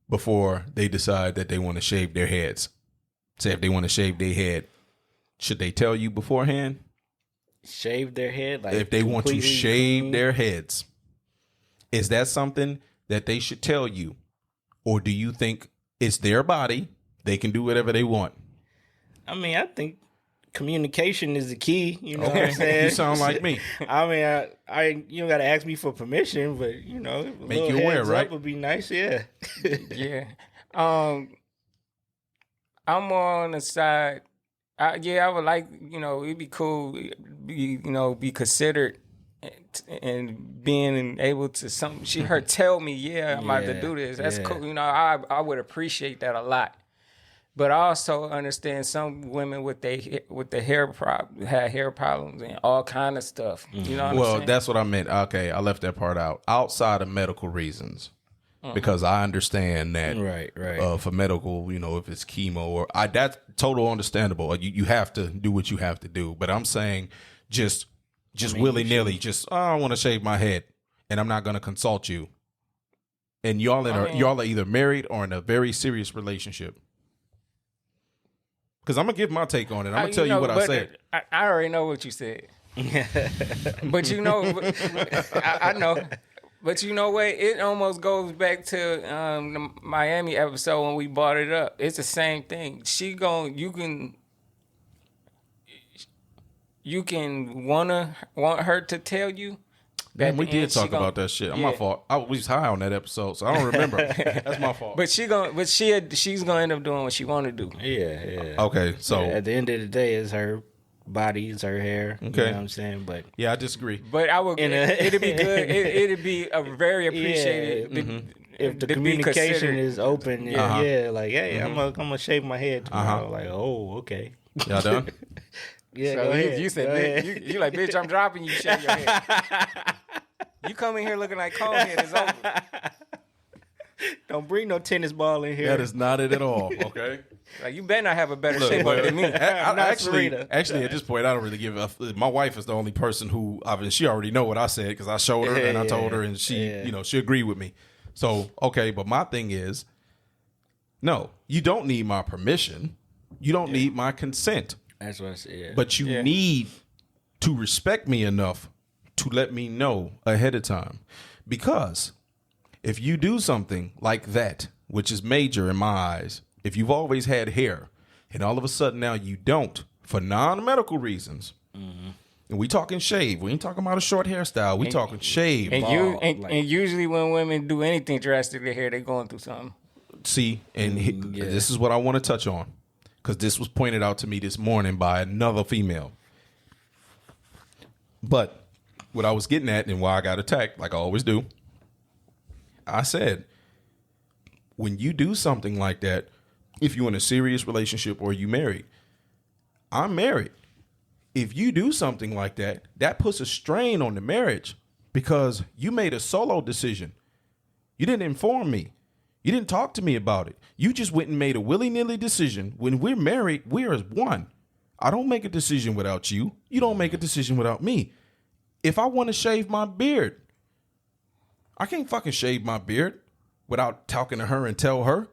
[SPEAKER 1] before they decide that they want to shave their heads? Say if they want to shave their head, should they tell you beforehand?
[SPEAKER 2] Shave their head? Like
[SPEAKER 1] if they want to shave
[SPEAKER 2] clean
[SPEAKER 1] their heads, is that something that they should tell you? Or do you think it's their body, they can do whatever they want?
[SPEAKER 2] I mean, I think communication is the key. You know what I'm saying?
[SPEAKER 1] You sound like me.
[SPEAKER 2] I mean, I you don't got to ask me for permission, but you know,
[SPEAKER 1] make you aware, right?
[SPEAKER 2] Would be nice, yeah.
[SPEAKER 3] Yeah. I'm more on the side. I would like, it'd be cool, be considered and being able to her tell me, I'm about to do this. That's cool. I would appreciate that a lot. But I also understand some women with the hair problem had hair problems and all kind of stuff. You know what I'm saying?
[SPEAKER 1] That's what I meant. Okay, I left that part out. Outside of medical reasons. Because I understand that
[SPEAKER 2] right.
[SPEAKER 1] For medical, if it's chemo or that's total understandable. You have to do what you have to do. But I'm saying just willy nilly, I want to shave my head and I'm not going to consult you. And y'all are either married or in a very serious relationship. Because I'm gonna give my take on it. I'm gonna tell you what I said.
[SPEAKER 3] I already know what you said. But I know. But you know what? It almost goes back to the Miami episode when we brought it up. It's the same thing. You can want her to tell you.
[SPEAKER 1] Man, we did talk about that shit. My fault. I was high on that episode, so I don't remember. That's my fault.
[SPEAKER 3] But she's gonna end up doing what she want to do.
[SPEAKER 2] Yeah.
[SPEAKER 1] Okay, so
[SPEAKER 2] at the end of the day, it's her body, it's her hair.
[SPEAKER 1] Okay,
[SPEAKER 2] you know what I'm saying? But
[SPEAKER 1] yeah, I disagree.
[SPEAKER 3] But I would. It'd be good. It'd be a very appreciated.
[SPEAKER 2] If the communication is open, like, hey, I'm gonna shave my head tomorrow. Like, oh, okay.
[SPEAKER 1] Y'all done?
[SPEAKER 2] Yeah,
[SPEAKER 3] so
[SPEAKER 2] go ahead.
[SPEAKER 3] You said, you like, bitch, I'm dropping you, shave your head. You come in here looking like Conehead, it's over.
[SPEAKER 2] Don't bring no tennis ball in here.
[SPEAKER 1] That is not it at all, okay?
[SPEAKER 3] Like, you better not have a better shape than me.
[SPEAKER 1] Actually, at this point, I don't really give a... My wife is the only person who... she already know what I said because I showed her and I told her and she, she agreed with me. So, okay, but my thing is, no, you don't need my permission. You don't need my consent.
[SPEAKER 2] That's what I said.
[SPEAKER 1] But you need to respect me enough to let me know ahead of time. Because if you do something like that, which is major in my eyes, if you've always had hair and all of a sudden now you don't for non-medical reasons, and we talking shave, we ain't talking about a short hairstyle, we talking shave.
[SPEAKER 3] And usually when women do anything drastic to their hair, they're going through something.
[SPEAKER 1] See, and this is what I want to touch on. Because this was pointed out to me this morning by another female. But what I was getting at and why I got attacked, like I always do, I said, when you do something like that, if you're in a serious relationship or you married, I'm married. If you do something like that, that puts a strain on the marriage because you made a solo decision. You didn't inform me. You didn't talk to me about it. You just went and made a willy-nilly decision. When we're married, we're as one. I don't make a decision without you. You don't make a decision without me. If I want to shave my beard, I can't fucking shave my beard without talking to her and tell her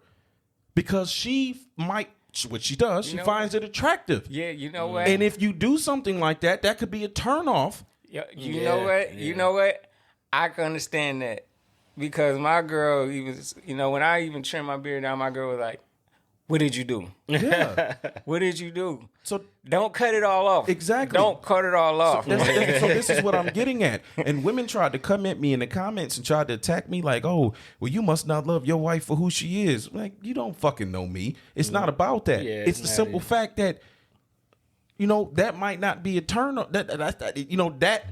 [SPEAKER 1] because she might, what she does, she finds it attractive.
[SPEAKER 3] Yeah, you know what?
[SPEAKER 1] And if you do something like that, that could be a turnoff.
[SPEAKER 3] You know what? You know what? I can understand that. Because my girl, when I even trimmed my beard down, my girl was like, what did you do?
[SPEAKER 1] Yeah.
[SPEAKER 3] What did you do?
[SPEAKER 1] So
[SPEAKER 3] don't cut it all off.
[SPEAKER 1] Exactly.
[SPEAKER 3] Don't cut it all off.
[SPEAKER 1] So this is what I'm getting at. And women tried to come at me in the comments and tried to attack me like, oh, well, you must not love your wife for who she is. Like, you don't fucking know me. It's not about that. Yeah, it's the simple fact that, that might not be a turn on. That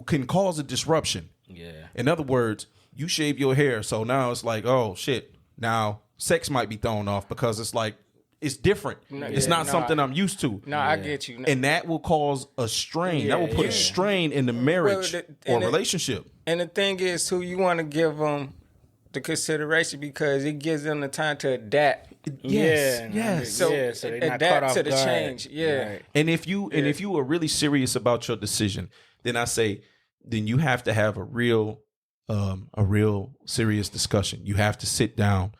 [SPEAKER 1] can cause a disruption.
[SPEAKER 2] Yeah.
[SPEAKER 1] In other words, you shave your hair, so now it's like, oh shit. Now sex might be thrown off because it's like it's different. It's not something I'm used to.
[SPEAKER 3] No, I get you.
[SPEAKER 1] And that will cause a strain. That will put a strain in the marriage or relationship.
[SPEAKER 3] And the thing is, too, you want to give them the consideration because it gives them the time to adapt.
[SPEAKER 1] Yes.
[SPEAKER 3] So adapt to the
[SPEAKER 2] guard.
[SPEAKER 3] change. Yeah.
[SPEAKER 1] Right. And if you are really serious about your decision, then I say, then you have to have a real serious discussion. You have to sit down,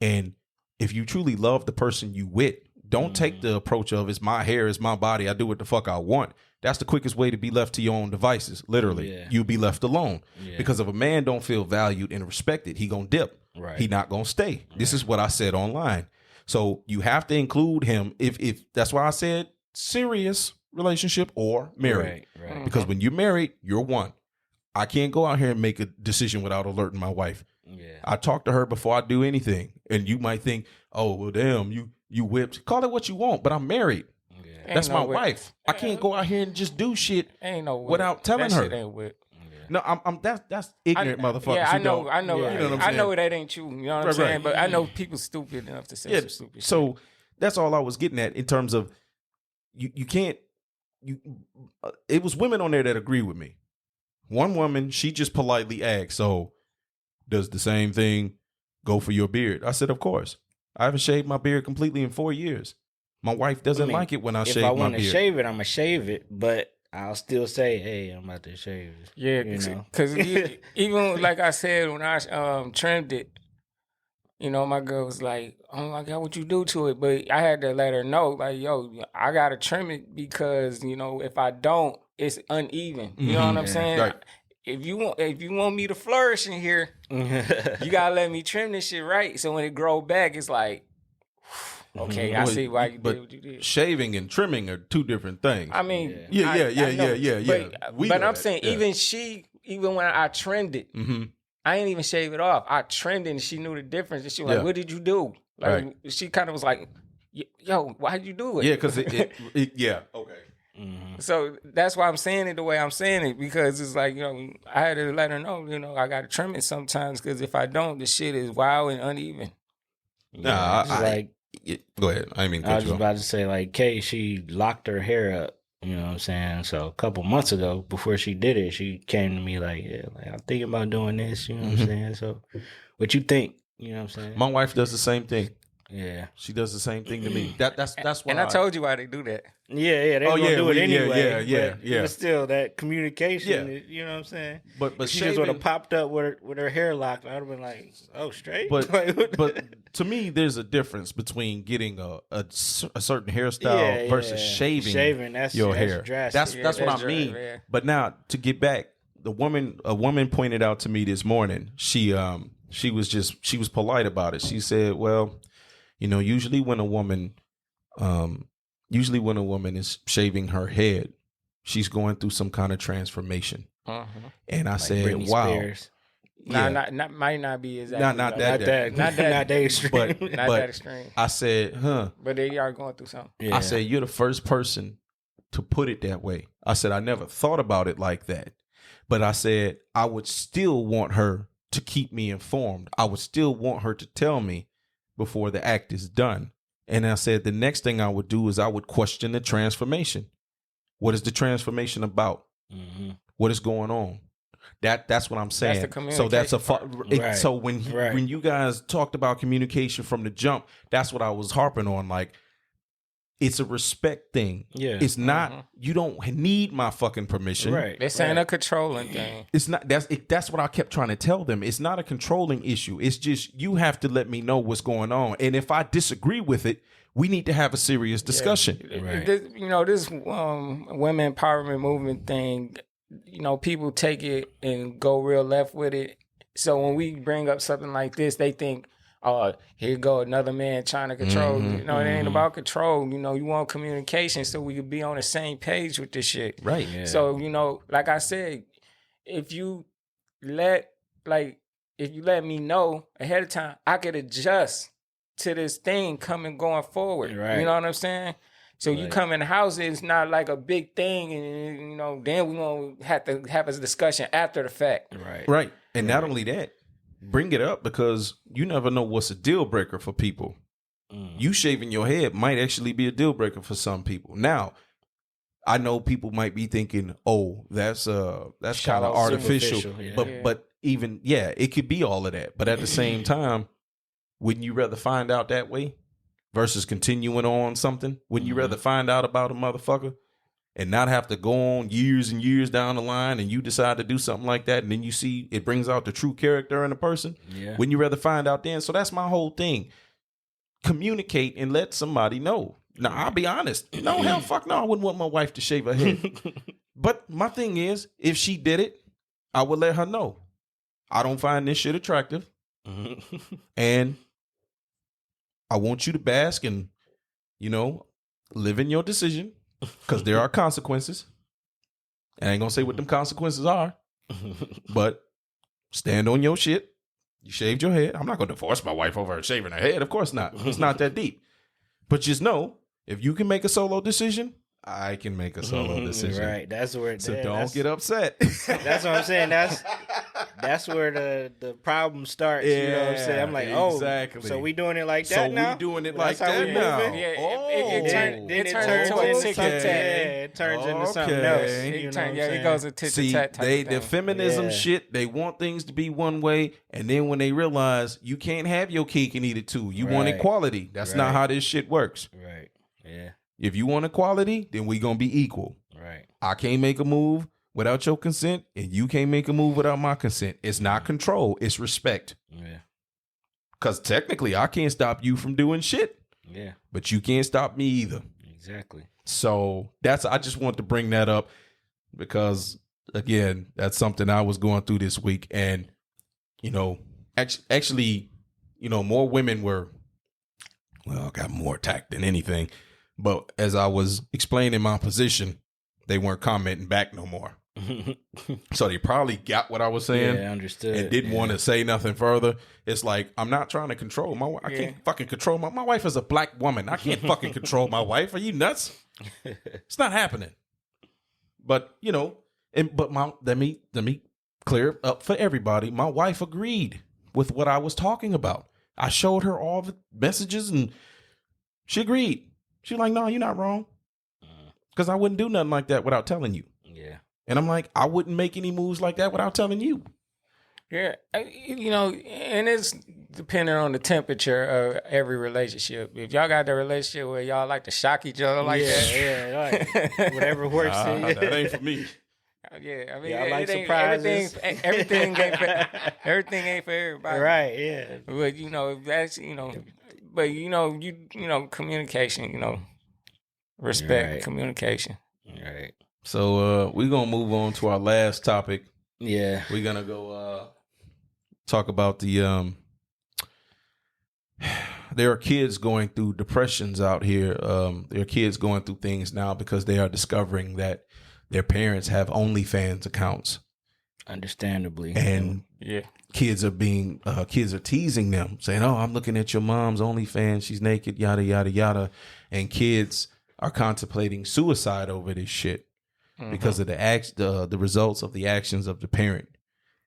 [SPEAKER 1] and if you truly love the person you with, don't take the approach of it's my hair, it's my body, I do what the fuck I want. That's the quickest way to be left to your own devices. Literally, you'll be left alone. Because if a man don't feel valued and respected, he gonna dip.
[SPEAKER 2] Right.
[SPEAKER 1] He not gonna stay. This is what I said online. So you have to include him. If that's why I said serious relationship or married.
[SPEAKER 2] Right.
[SPEAKER 1] Because when you're married, you're one. I can't go out here and make a decision without alerting my wife.
[SPEAKER 2] Yeah.
[SPEAKER 1] I talk to her before I do anything. And you might think, oh, well, damn, you whipped. Call it what you want, but I'm married.
[SPEAKER 2] Yeah.
[SPEAKER 1] That's my wife. I can't go out here and just do shit without telling
[SPEAKER 3] that
[SPEAKER 1] her.
[SPEAKER 3] Shit ain't whip.
[SPEAKER 1] No, I'm that's ignorant motherfuckers.
[SPEAKER 3] Yeah, I know.
[SPEAKER 1] You know what I'm
[SPEAKER 3] I
[SPEAKER 1] saying?
[SPEAKER 3] know that ain't true. You know what I'm saying? But I know people stupid enough to say some stupid shit.
[SPEAKER 1] So that's all I was getting at in terms of you can't. It was women on there that agree with me. One woman, she just politely asked, so does the same thing go for your beard? I said, of course. I haven't shaved my beard completely in 4 years. My wife doesn't like it when I shave my beard.
[SPEAKER 2] If I want to shave it, I'm going to shave it, but I'll still say, hey, I'm about to shave it.
[SPEAKER 3] Yeah, because even like I said, when I trimmed it, you know, my girl was like, oh my God, what you do to it? But I had to let her know, like, yo, I got to trim it because, you know, if I don't, it's uneven. You know what I'm saying?
[SPEAKER 1] Right.
[SPEAKER 3] If you want me to flourish in here, you gotta let me trim this shit right. So when it grow back, it's like, okay, I see why you did what you did.
[SPEAKER 1] Shaving and trimming are two different things.
[SPEAKER 3] I mean,
[SPEAKER 1] yeah.
[SPEAKER 3] But I'm saying, even when I trimmed it, I ain't even shave it off. I trimmed it, and she knew the difference. And she was like, "What did you do?" Like she kind of was like, "Yo, why'd you do it?"
[SPEAKER 1] Yeah, because okay.
[SPEAKER 3] So that's why I'm saying it the way I'm saying it, because it's like, you know, I had to let her know, you know, I got to trim it sometimes, because if I don't, the shit is wild and uneven.
[SPEAKER 1] Nah, go ahead. I didn't mean to cut
[SPEAKER 2] I was just about to say, like, Kay, she locked her hair up, you know what I'm saying? So a couple months ago, before she did it, she came to me like, yeah, like, I'm thinking about doing this, you know what I'm saying? So what you think? You know what I'm saying?
[SPEAKER 1] My wife does the same thing.
[SPEAKER 2] Yeah,
[SPEAKER 1] she does the same thing to me. That's why.
[SPEAKER 3] And I told you why they do that.
[SPEAKER 2] Yeah, they gonna do it anyway.
[SPEAKER 1] Yeah.
[SPEAKER 2] But still, that communication, you know what I'm saying?
[SPEAKER 1] But
[SPEAKER 2] she just would have popped up with her hair locked. I'd have been like, oh, straight.
[SPEAKER 1] But to me, there's a difference between getting a certain hairstyle versus shaving your hair.
[SPEAKER 2] Drastic.
[SPEAKER 1] That's what I mean. But now to get back, a woman pointed out to me this morning. She was polite about it. She said, well, you know, usually when a woman is shaving her head, she's going through some kind of transformation. And I said,
[SPEAKER 2] Britney
[SPEAKER 1] wow.
[SPEAKER 2] Spears.
[SPEAKER 3] Not might not be exactly
[SPEAKER 2] not that extreme.
[SPEAKER 3] Not that extreme.
[SPEAKER 1] I said,
[SPEAKER 3] but they are going through something.
[SPEAKER 1] Yeah. I said, you're the first person to put it that way. I said, I never thought about it like that. But I said, I would still want her to keep me informed. I would still want her to tell me before the act is done. And I said, the next thing I would do is I would question the transformation. What is the transformation about? What is going on? That's what I'm saying. So that's so when you guys talked about communication from the jump, that's what I was harping on. Like, it's a respect thing. Yeah. It's not, you don't need my fucking permission.
[SPEAKER 3] Right. This ain't a controlling thing.
[SPEAKER 1] It's not, that's what I kept trying to tell them. It's not a controlling issue. It's just, you have to let me know what's going on. And if I disagree with it, we need to have a serious discussion.
[SPEAKER 3] Yeah. Right. This women empowerment movement thing, you know, people take it and go real left with it. So when we bring up something like this, they think, oh, here go another man trying to control. You know, it ain't about control. You know, you want communication so we could be on the same page with this shit.
[SPEAKER 1] Right. Yeah.
[SPEAKER 3] So, you know, like I said, if you let me know ahead of time, I could adjust to this thing coming going forward. Right. You know what I'm saying? So you come in the house, it's not like a big thing, and you know, then we gonna have to have a discussion after the fact.
[SPEAKER 1] Right. Right. And not only that, bring it up because you never know what's a deal breaker for people. You shaving your head might actually be a deal breaker for some people. Now, I know people might be thinking, "Oh, that's kind of artificial," but even it could be all of that. But at the same time, wouldn't you rather find out that way versus continuing on something? Wouldn't you rather find out about a motherfucker and not have to go on years and years down the line and you decide to do something like that and then you see it brings out the true character in a person?
[SPEAKER 2] Yeah.
[SPEAKER 1] Wouldn't you rather find out then? So that's my whole thing. Communicate and let somebody know. Now, I'll be honest. No, hell, fuck no. I wouldn't want my wife to shave her head. But my thing is, if she did it, I would let her know. I don't find this shit attractive. And I want you to bask and, live in your decision because there are consequences. I ain't going to say what them consequences are, but stand on your shit. You shaved your head. I'm not going to divorce my wife over her shaving her head. Of course not. It's not that deep. But just know, if you can make a solo decision, I can make a solo decision.
[SPEAKER 2] Right. That's where.
[SPEAKER 1] So don't get upset.
[SPEAKER 2] That's what I'm saying. That's where the problem starts.
[SPEAKER 1] Yeah,
[SPEAKER 2] you know what I'm saying? I'm like,
[SPEAKER 1] exactly.
[SPEAKER 2] so we doing it like that now?
[SPEAKER 1] So we doing it
[SPEAKER 2] That's
[SPEAKER 1] like
[SPEAKER 2] how
[SPEAKER 1] that
[SPEAKER 2] we
[SPEAKER 1] now?
[SPEAKER 2] moving?
[SPEAKER 3] It turns
[SPEAKER 2] into something else.
[SPEAKER 3] It goes a tit to tat.
[SPEAKER 1] The feminism shit. They want things to be one way, and then when they realize you can't have your cake and eat it too, you want equality. That's not how this shit works.
[SPEAKER 2] Right. Yeah.
[SPEAKER 1] If you want equality, then we gonna be equal.
[SPEAKER 2] Right.
[SPEAKER 1] I can't make a move without your consent, and you can't make a move without my consent. It's not control, it's respect.
[SPEAKER 2] Yeah.
[SPEAKER 1] Because technically, I can't stop you from doing shit.
[SPEAKER 2] Yeah.
[SPEAKER 1] But you can't stop me either.
[SPEAKER 2] Exactly.
[SPEAKER 1] So I just want to bring that up because, again, that's something I was going through this week. And, actually, more women got more attacked than anything. But as I was explaining my position, they weren't commenting back no more. So they probably got what I was saying.
[SPEAKER 2] Yeah, understood.
[SPEAKER 1] And didn't want to say nothing further. It's like, I'm not trying to control my wife. I can't fucking control my wife is a black woman. I can't fucking control my wife. Are you nuts? It's not happening. But, let me clear up for everybody. My wife agreed with what I was talking about. I showed her all the messages and she agreed. She's like, no, you're not wrong. Because I wouldn't do nothing like that without telling you.
[SPEAKER 2] Yeah.
[SPEAKER 1] And I'm like, I wouldn't make any moves like that without telling you.
[SPEAKER 3] Yeah. And it's depending on the temperature of every relationship. If y'all got the relationship where y'all like to shock each other like that.
[SPEAKER 2] Yeah. Like, whatever works for you.
[SPEAKER 1] That ain't for me.
[SPEAKER 3] Yeah, I mean,
[SPEAKER 2] I like surprises.
[SPEAKER 3] Everything ain't for everybody.
[SPEAKER 2] Right, yeah.
[SPEAKER 3] But that's communication. Respect,
[SPEAKER 2] right.
[SPEAKER 3] Communication.
[SPEAKER 2] Right.
[SPEAKER 1] So we're gonna move on to our last topic.
[SPEAKER 2] Yeah,
[SPEAKER 1] we're gonna go talk about the there are kids going through depressions out here. There are kids going through things now because they are discovering that their parents have OnlyFans accounts.
[SPEAKER 2] Understandably.
[SPEAKER 1] And kids are teasing them, saying, "Oh, I'm looking at your mom's OnlyFans. She's naked, yada, yada, yada." And kids are contemplating suicide over this shit because of the results of the actions of the parent.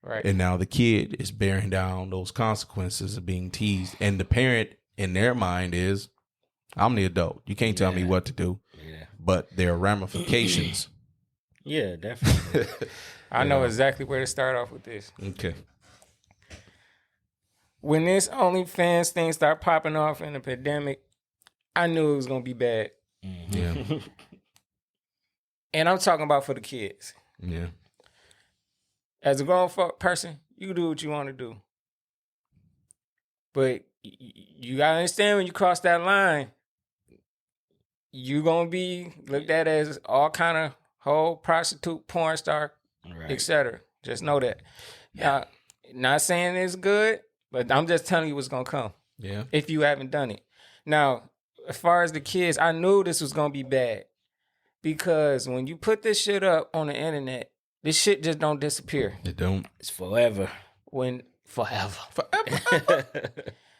[SPEAKER 3] Right.
[SPEAKER 1] And now the kid is bearing down those consequences of being teased. And the parent, in their mind, is, I'm the adult. You can't tell me what to do.
[SPEAKER 2] Yeah.
[SPEAKER 1] But there are ramifications.
[SPEAKER 2] Yeah, definitely.
[SPEAKER 3] I know exactly where to start off with this.
[SPEAKER 1] Okay.
[SPEAKER 3] When this OnlyFans thing started popping off in the pandemic, I knew it was going to be bad.
[SPEAKER 2] Mm-hmm.
[SPEAKER 1] Yeah.
[SPEAKER 3] And I'm talking about for the kids.
[SPEAKER 1] Yeah.
[SPEAKER 3] As a grown person, you do what you want to do. But you got to understand when you cross that line, you're going to be looked at as all kind of hoe, prostitute, porn star, etc. Just know that. Not saying it's good, but I'm just telling you what's going to come.
[SPEAKER 1] Yeah.
[SPEAKER 3] If you haven't done it. Now, as far as the kids, I knew this was going to be bad. Because when you put this shit up on the internet, this shit just don't disappear.
[SPEAKER 1] It don't.
[SPEAKER 2] It's forever.
[SPEAKER 3] Forever.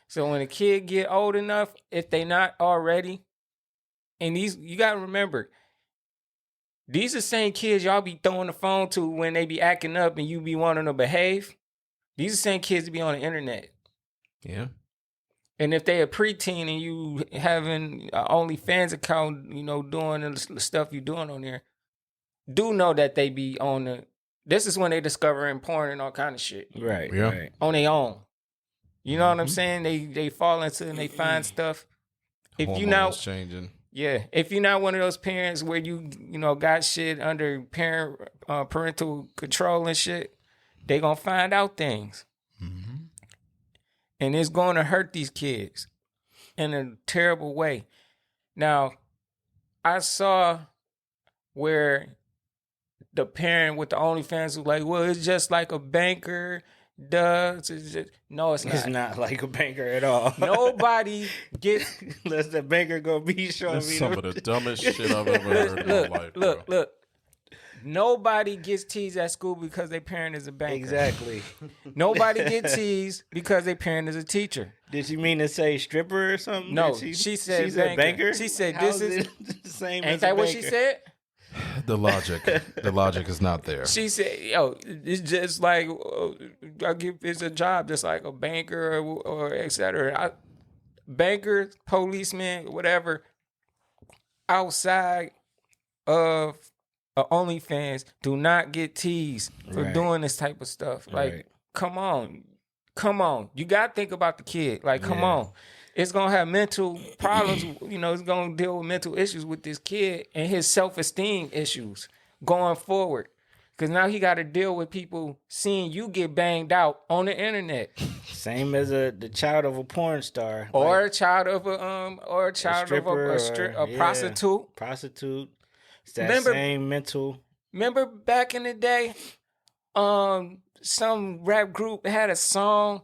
[SPEAKER 3] So when a kid get old enough, if they not already, and you got to remember, these are the same kids y'all be throwing the phone to when they be acting up and you be wanting to behave. These are the same kids that be on the internet.
[SPEAKER 1] Yeah.
[SPEAKER 3] And if they a preteen and you having a OnlyFans account, doing the stuff you doing on there, do know that they be on the. This is when they discovering porn and all kind of shit.
[SPEAKER 2] Right.
[SPEAKER 1] Yeah.
[SPEAKER 2] Right.
[SPEAKER 3] On their own. You know what I'm saying? They fall into and they find stuff. If you
[SPEAKER 1] Hormones changing.
[SPEAKER 3] Yeah, if you're not one of those parents where you got shit under parental control and shit, they gonna find out things, and it's going to hurt these kids in a terrible way. Now, I saw where the parent with the OnlyFans was like, "Well, it's just like a banker." No, it's not.
[SPEAKER 2] It's not like a banker at all.
[SPEAKER 3] Nobody gets.
[SPEAKER 2] Unless the banker gonna be showing
[SPEAKER 1] That's
[SPEAKER 2] me
[SPEAKER 1] some of the dumbest shit I've ever heard in my life.
[SPEAKER 3] Look. Nobody gets teased at school because their parent is a banker.
[SPEAKER 2] Exactly.
[SPEAKER 3] Nobody gets teased because their parent is a teacher.
[SPEAKER 2] Did she mean to say stripper or something?
[SPEAKER 3] No, she said banker. She said
[SPEAKER 2] How
[SPEAKER 3] this is
[SPEAKER 2] the same.
[SPEAKER 3] Ain't
[SPEAKER 2] as
[SPEAKER 3] that
[SPEAKER 2] a
[SPEAKER 3] what she
[SPEAKER 2] banker?
[SPEAKER 3] said?
[SPEAKER 1] The logic is not there.
[SPEAKER 3] She said, "Yo, it's just like it's a job, just like a banker or et cetera. Banker, policeman, whatever, outside of OnlyFans, do not get teased for doing this type of stuff. Like, come on, you gotta think about the kid. Like, come on." It's going to have mental problems. It's going to deal with mental issues with this kid and his self-esteem issues going forward. Because now he got to deal with people seeing you get banged out on the internet.
[SPEAKER 2] Same as the child of a porn star.
[SPEAKER 3] Or
[SPEAKER 2] like
[SPEAKER 3] a child of a prostitute.
[SPEAKER 2] Prostitute. It's that same mental.
[SPEAKER 3] Remember back in the day, some rap group had a song,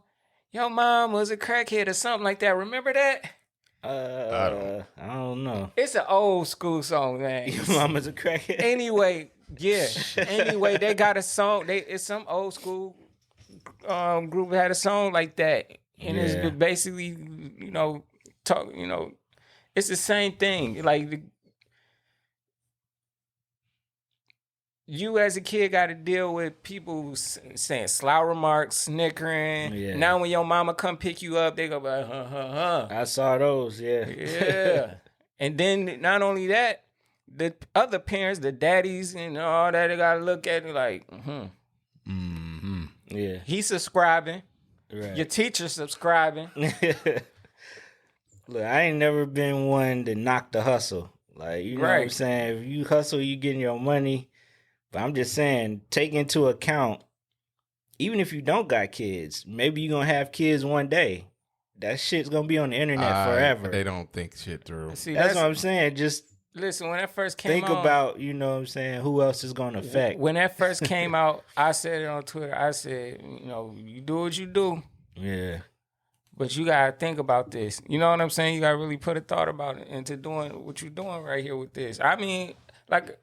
[SPEAKER 3] "Your mom was a crackhead" or something like that. Remember that?
[SPEAKER 2] I don't know.
[SPEAKER 3] It's an old school song, man.
[SPEAKER 2] Your mama's a crackhead.
[SPEAKER 3] Anyway, yeah. Anyway, they got a song. It's some old school group had a song like that, and it's basically, it's the same thing. Like you as a kid got to deal with people saying sly remarks, snickering.
[SPEAKER 2] Yeah.
[SPEAKER 3] Now when your mama come pick you up, they go like, huh.
[SPEAKER 2] I saw those, yeah.
[SPEAKER 3] Yeah. And then not only that, the other parents, the daddies and all that, they got to look at it like,
[SPEAKER 2] Yeah.
[SPEAKER 3] he's subscribing.
[SPEAKER 2] Right.
[SPEAKER 3] Your teacher's subscribing.
[SPEAKER 2] Look, I ain't never been one to knock the hustle. Like, you know what I'm saying? If you hustle, you getting your money. But I'm just saying, take into account, even if you don't got kids, maybe you're going to have kids one day. That shit's going to be on the internet forever.
[SPEAKER 1] They don't think shit through.
[SPEAKER 2] See, that's what I'm saying. Just
[SPEAKER 3] listen, when that first came
[SPEAKER 2] think
[SPEAKER 3] out,
[SPEAKER 2] about, you know what I'm saying, who else is going to affect.
[SPEAKER 3] When that first came out, I said it on Twitter. I said, you do what you do.
[SPEAKER 2] Yeah.
[SPEAKER 3] But you got to think about this. You know what I'm saying? You got to really put a thought about it into doing what you're doing right here with this. I mean,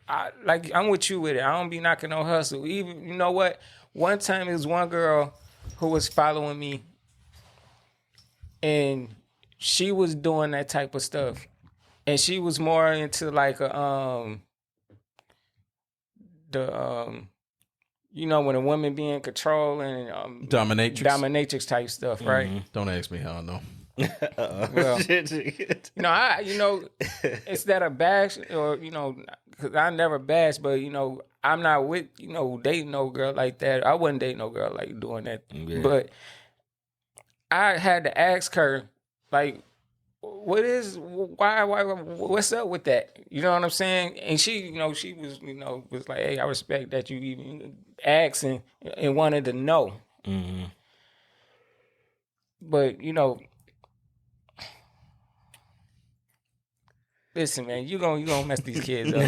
[SPEAKER 3] I'm with you with it. I don't be knocking no hustle. Even, you know what? One time, there was one girl who was following me, and she was doing that type of stuff, and she was more into like when a woman be in control and dominatrix type stuff, right?
[SPEAKER 1] Mm-hmm. Don't ask me how I know.
[SPEAKER 3] Well, it's that a bash or because I never bash, but I'm not with dating no girl like that. I wouldn't date no girl like doing that. Yeah. But I had to ask her like, what's up with that? You know what I'm saying? And she, she was, was like, hey, I respect that you even asked and wanted to know. Mm-hmm. But listen, man, you gonna mess these kids up.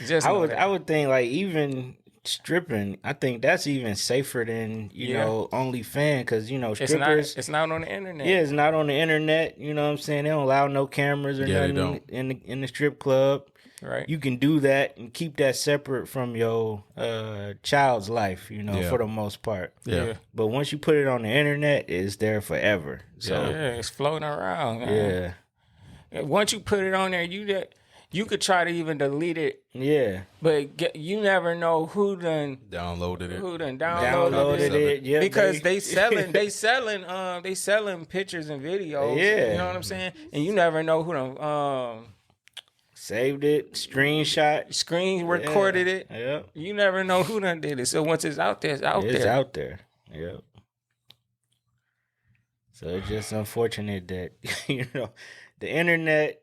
[SPEAKER 3] Just
[SPEAKER 2] I would think like even stripping, I think that's even safer than OnlyFans because strippers.
[SPEAKER 3] It's not on the internet.
[SPEAKER 2] Yeah, it's not on the internet. You know what I'm saying? They don't allow no cameras or nothing in the strip club.
[SPEAKER 3] Right.
[SPEAKER 2] You can do that and keep that separate from your child's life. For the most part.
[SPEAKER 1] Yeah.
[SPEAKER 2] But once you put it on the internet, it's there forever. So
[SPEAKER 3] it's floating around. Man.
[SPEAKER 2] Yeah.
[SPEAKER 3] Once you put it on there, you you could try to even delete it.
[SPEAKER 2] Yeah.
[SPEAKER 3] But you never know who done
[SPEAKER 1] downloaded it.
[SPEAKER 3] Who done downloaded it.
[SPEAKER 2] Yeah,
[SPEAKER 3] because they selling pictures and videos.
[SPEAKER 2] Yeah.
[SPEAKER 3] You know what I'm saying? And you never know who done
[SPEAKER 2] saved it,
[SPEAKER 3] screen recorded it.
[SPEAKER 2] Yep.
[SPEAKER 3] You never know who done did it. So once it's out there, it's out there.
[SPEAKER 2] It's out there. Yep. So it's just unfortunate that the internet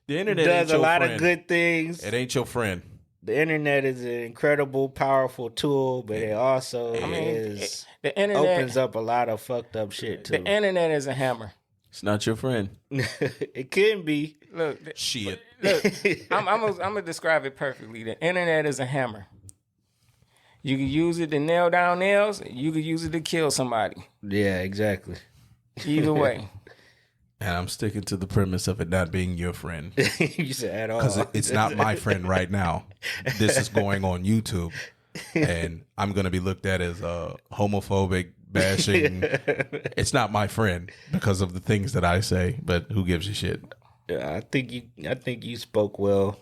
[SPEAKER 2] does a lot of good things.
[SPEAKER 1] It ain't your friend.
[SPEAKER 2] The internet is an incredible, powerful tool, but it also
[SPEAKER 3] the internet
[SPEAKER 2] opens up a lot of fucked up shit too.
[SPEAKER 3] The internet is a hammer.
[SPEAKER 1] It's not your friend.
[SPEAKER 2] It can be.
[SPEAKER 3] Look,
[SPEAKER 1] shit.
[SPEAKER 3] Look, I'm gonna describe it perfectly. The internet is a hammer. You can use it to nail down nails. You can use it to kill somebody.
[SPEAKER 2] Yeah, exactly.
[SPEAKER 3] Either way.
[SPEAKER 1] And I'm sticking to the premise of it not being your friend.
[SPEAKER 2] You said at all.
[SPEAKER 1] Because it's not my friend right now. This is going on YouTube. And I'm going to be looked at as homophobic, bashing. It's not my friend because of the things that I say. But who gives a shit?
[SPEAKER 2] Yeah, I think you spoke well.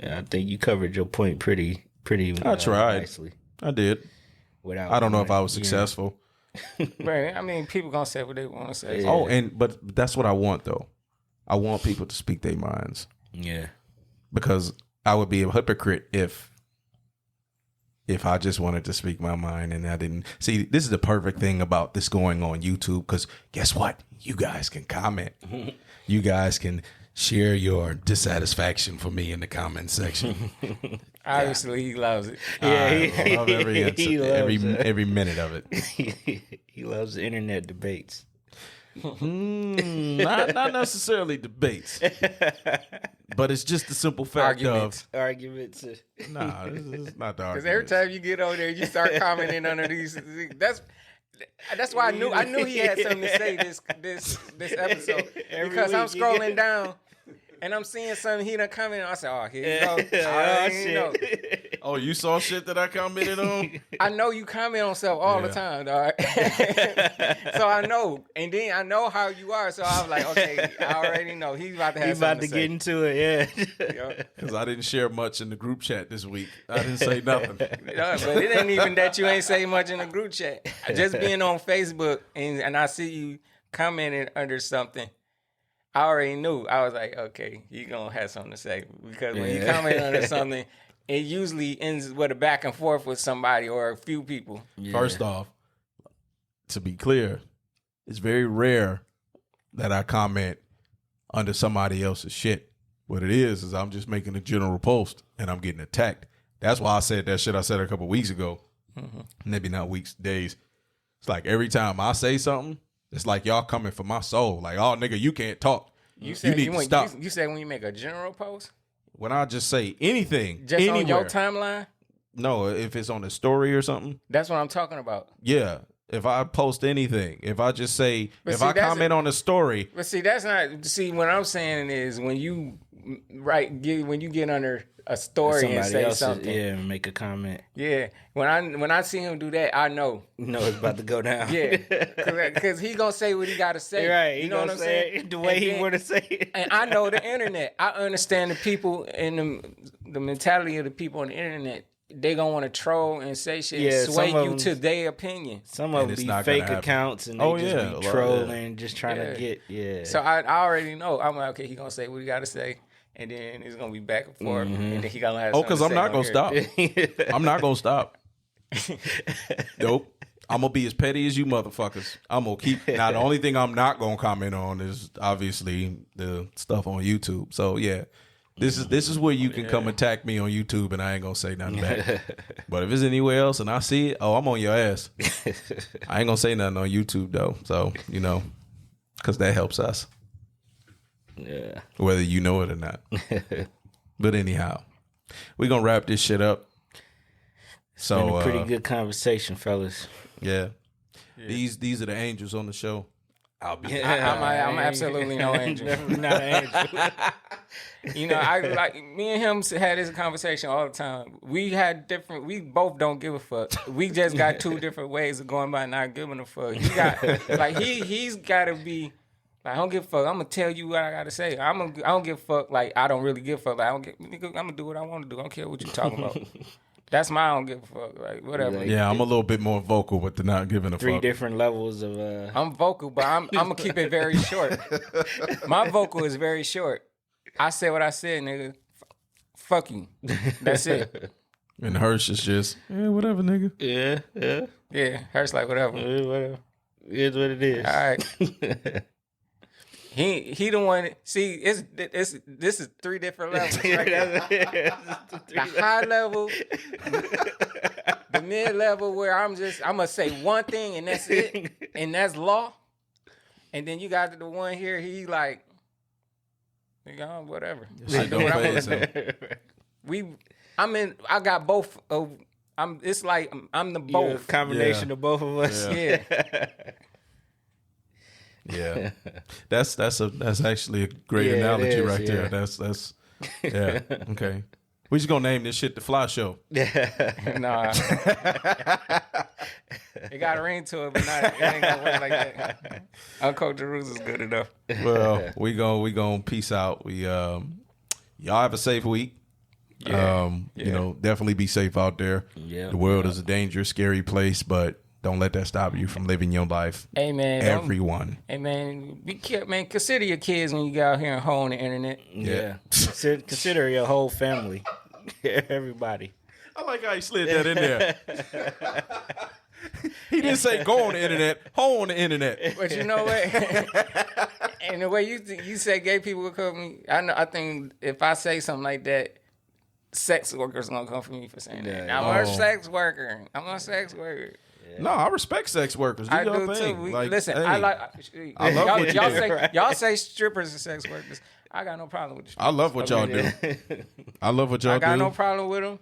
[SPEAKER 2] Yeah, I think you covered your point pretty
[SPEAKER 1] I tried.
[SPEAKER 2] nicely.
[SPEAKER 1] I did. I don't know if I was successful.
[SPEAKER 3] Right. I mean, people gonna say what they want to say.
[SPEAKER 1] Yeah. But that's what I want though. I want people to speak their minds.
[SPEAKER 2] Yeah.
[SPEAKER 1] Because I would be a hypocrite if I just wanted to speak my mind and I didn't. See, this is the perfect thing about this going on YouTube because guess what? You guys can comment. You guys can share your dissatisfaction for me in the comment section.
[SPEAKER 3] Obviously, he loves it.
[SPEAKER 1] Yeah, I love every answer, every minute of it.
[SPEAKER 2] He loves the internet debates.
[SPEAKER 1] Not necessarily debates, but it's just the simple fact
[SPEAKER 2] arguments.
[SPEAKER 1] Nah, it's not the arguments.
[SPEAKER 3] Because every time you get over there, you start commenting under these. That's why I knew he had something to say this episode because I'm scrolling down. And I'm seeing something he done commented on. I said, "Oh, here you go." Know.
[SPEAKER 1] Oh, you saw shit that I commented on?
[SPEAKER 3] I know you comment on stuff all the time, dog. So I know, and then I know how you are. So I was like, "Okay, I already know he's about to have something to say."
[SPEAKER 2] Get into it, yeah.
[SPEAKER 1] Because I didn't share much in the group chat this week. I didn't say nothing.
[SPEAKER 3] But it ain't even that you ain't say much in the group chat. Just being on Facebook and I see you commenting under something. I already knew. I was like, okay, you going to have something to say. Because when you comment under something, it usually ends with a back and forth with somebody or a few people.
[SPEAKER 1] Yeah. First off, to be clear, it's very rare that I comment under somebody else's shit. What it is I'm just making a general post and I'm getting attacked. That's why I said that shit I said a couple of weeks ago. Mm-hmm. Maybe not weeks, days. It's like every time I say something, it's like y'all coming for my soul. Like, oh, nigga, you can't talk. You need to stop.
[SPEAKER 3] You said when you make a general post?
[SPEAKER 1] When I just say anything.
[SPEAKER 3] Just anywhere. On your timeline?
[SPEAKER 1] No, if it's on a story or something.
[SPEAKER 3] That's what I'm talking about.
[SPEAKER 1] Yeah. If I post anything, if I just say, I comment on a story.
[SPEAKER 3] But see, that's not, what I'm saying is when you get under a story and say something.
[SPEAKER 2] Yeah, make a comment.
[SPEAKER 3] Yeah. When I see him do that, I know.
[SPEAKER 2] You know it's about to go down.
[SPEAKER 3] Yeah. Because he going to say what he got to say.
[SPEAKER 2] Right.
[SPEAKER 3] You know what I'm saying?
[SPEAKER 2] The way he want to say it.
[SPEAKER 3] And I know the internet. I understand the people and the mentality of the people on the internet. They going to want to troll and say shit and sway you to their opinion.
[SPEAKER 2] Some of them be fake accounts and they just be trolling, just trying to get,
[SPEAKER 3] So I already know. I'm like, okay, he going to say what he got to say. And then it's going to be back and forth. Mm-hmm. And then he going to have
[SPEAKER 1] because I'm not going to stop. I'm not going to stop. Nope. I'm going to be as petty as you motherfuckers. I'm going to keep. Now, the only thing I'm not going to comment on is obviously the stuff on YouTube. So, yeah. This is where you can come attack me on YouTube and I ain't going to say nothing back. But if it's anywhere else and I see it, I'm on your ass. I ain't going to say nothing on YouTube, though. So, because that helps us.
[SPEAKER 2] Yeah.
[SPEAKER 1] Whether you know it or not. But anyhow, we're going to wrap this shit up.
[SPEAKER 2] It's been a pretty good conversation, fellas.
[SPEAKER 1] Yeah. These are the angels on the show.
[SPEAKER 3] I'll be. I'm absolutely no angel.
[SPEAKER 2] Not an angel.
[SPEAKER 3] I like me and him had this conversation all the time. We both don't give a fuck. We just got two different ways of going by not giving a fuck. He's got to be Like, I don't give a fuck. I'm gonna tell you what I gotta say. I don't give a fuck. Like, I don't really give a fuck. Like, I'm gonna do what I want to do. I don't care what you talking about. That's my I don't give a fuck. Like, whatever.
[SPEAKER 1] Yeah, I'm a little bit more vocal with the not giving a fuck.
[SPEAKER 2] 3 different levels of.
[SPEAKER 3] I'm vocal, but I'm gonna keep it very short. My vocal is very short. I said what I said, nigga. Fuck you. That's it.
[SPEAKER 1] And hers is just, whatever, nigga.
[SPEAKER 3] Yeah, hers like whatever.
[SPEAKER 2] Whatever. It is what it is.
[SPEAKER 3] All right. He the one. See, this is 3 different levels. Right there. The high level, the mid level, where I'm gonna say one thing and that's it, and that's law. And then you got the one here. He like, nigga, whatever. I do what I want to do. I got both of. It's like I'm the both.
[SPEAKER 2] You're a combination of both of us.
[SPEAKER 3] Yeah.
[SPEAKER 1] Yeah, that's actually a great analogy right there. That's yeah. Okay, we just gonna name this shit the Fly Show.
[SPEAKER 3] Nah, it got a ring to it, but it ain't gonna work like that. Uncultured Roots is good enough.
[SPEAKER 1] Well, we gonna peace out. We y'all have a safe week.
[SPEAKER 3] Yeah.
[SPEAKER 1] You know, definitely be safe out there.
[SPEAKER 2] Yeah,
[SPEAKER 1] the world is a dangerous, scary place, but don't let that stop you from living your life.
[SPEAKER 3] Hey man,
[SPEAKER 1] everyone.
[SPEAKER 3] Hey man, be careful, man. Consider your kids when you go out here and hole on the internet.
[SPEAKER 2] Yeah. Consider your whole family, everybody.
[SPEAKER 1] I like how he slid that in there. He didn't say go on the internet, hole on the internet.
[SPEAKER 3] But you know what? And the way you say gay people will come me, I think if I say something like that, sex workers gonna come for me for saying that. I'm a sex worker. I'm a sex worker.
[SPEAKER 1] No, I respect sex workers.
[SPEAKER 3] I do too. Listen,
[SPEAKER 1] hey,
[SPEAKER 3] I love
[SPEAKER 1] what
[SPEAKER 3] y'all
[SPEAKER 1] you
[SPEAKER 3] say.
[SPEAKER 1] do.
[SPEAKER 3] Y'all say strippers are sex workers. I got no problem with the strippers.
[SPEAKER 1] I love what y'all do. I love what y'all do.
[SPEAKER 3] I got no problem with them.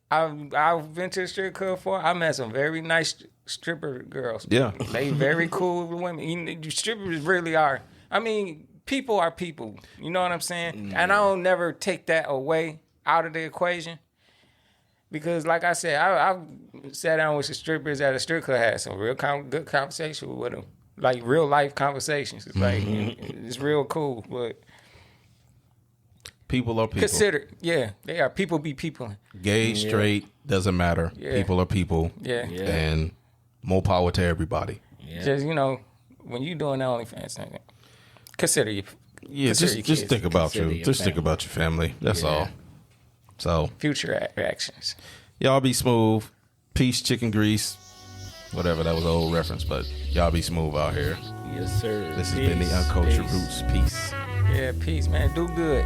[SPEAKER 3] I've been to the strip club before. I met some very nice stripper girls.
[SPEAKER 1] Yeah,
[SPEAKER 3] they very cool with women. Strippers really are. I mean, people are people. You know what I'm saying? And I don't never take that away out of the equation. Because, like I said, I sat down with some strippers at a strip club, had some real good conversation with them, like real life conversations. It's like it's real cool, but
[SPEAKER 1] people are people.
[SPEAKER 3] Consider, they are. People be people.
[SPEAKER 1] Gay, straight, doesn't matter.
[SPEAKER 3] Yeah.
[SPEAKER 1] People are people.
[SPEAKER 3] Yeah,
[SPEAKER 1] and more power to everybody.
[SPEAKER 3] Yeah. Just when you doing the OnlyFans thing, consider you.
[SPEAKER 1] Yeah, just think about you. Just think about your family. That's all. So
[SPEAKER 3] future actions.
[SPEAKER 1] Y'all be smooth. Peace, chicken grease. Whatever, that was an old reference, but y'all be smooth out here.
[SPEAKER 2] Yes, sir.
[SPEAKER 1] This has been the Uncultured Roots. Peace.
[SPEAKER 3] Yeah, peace, man. Do good.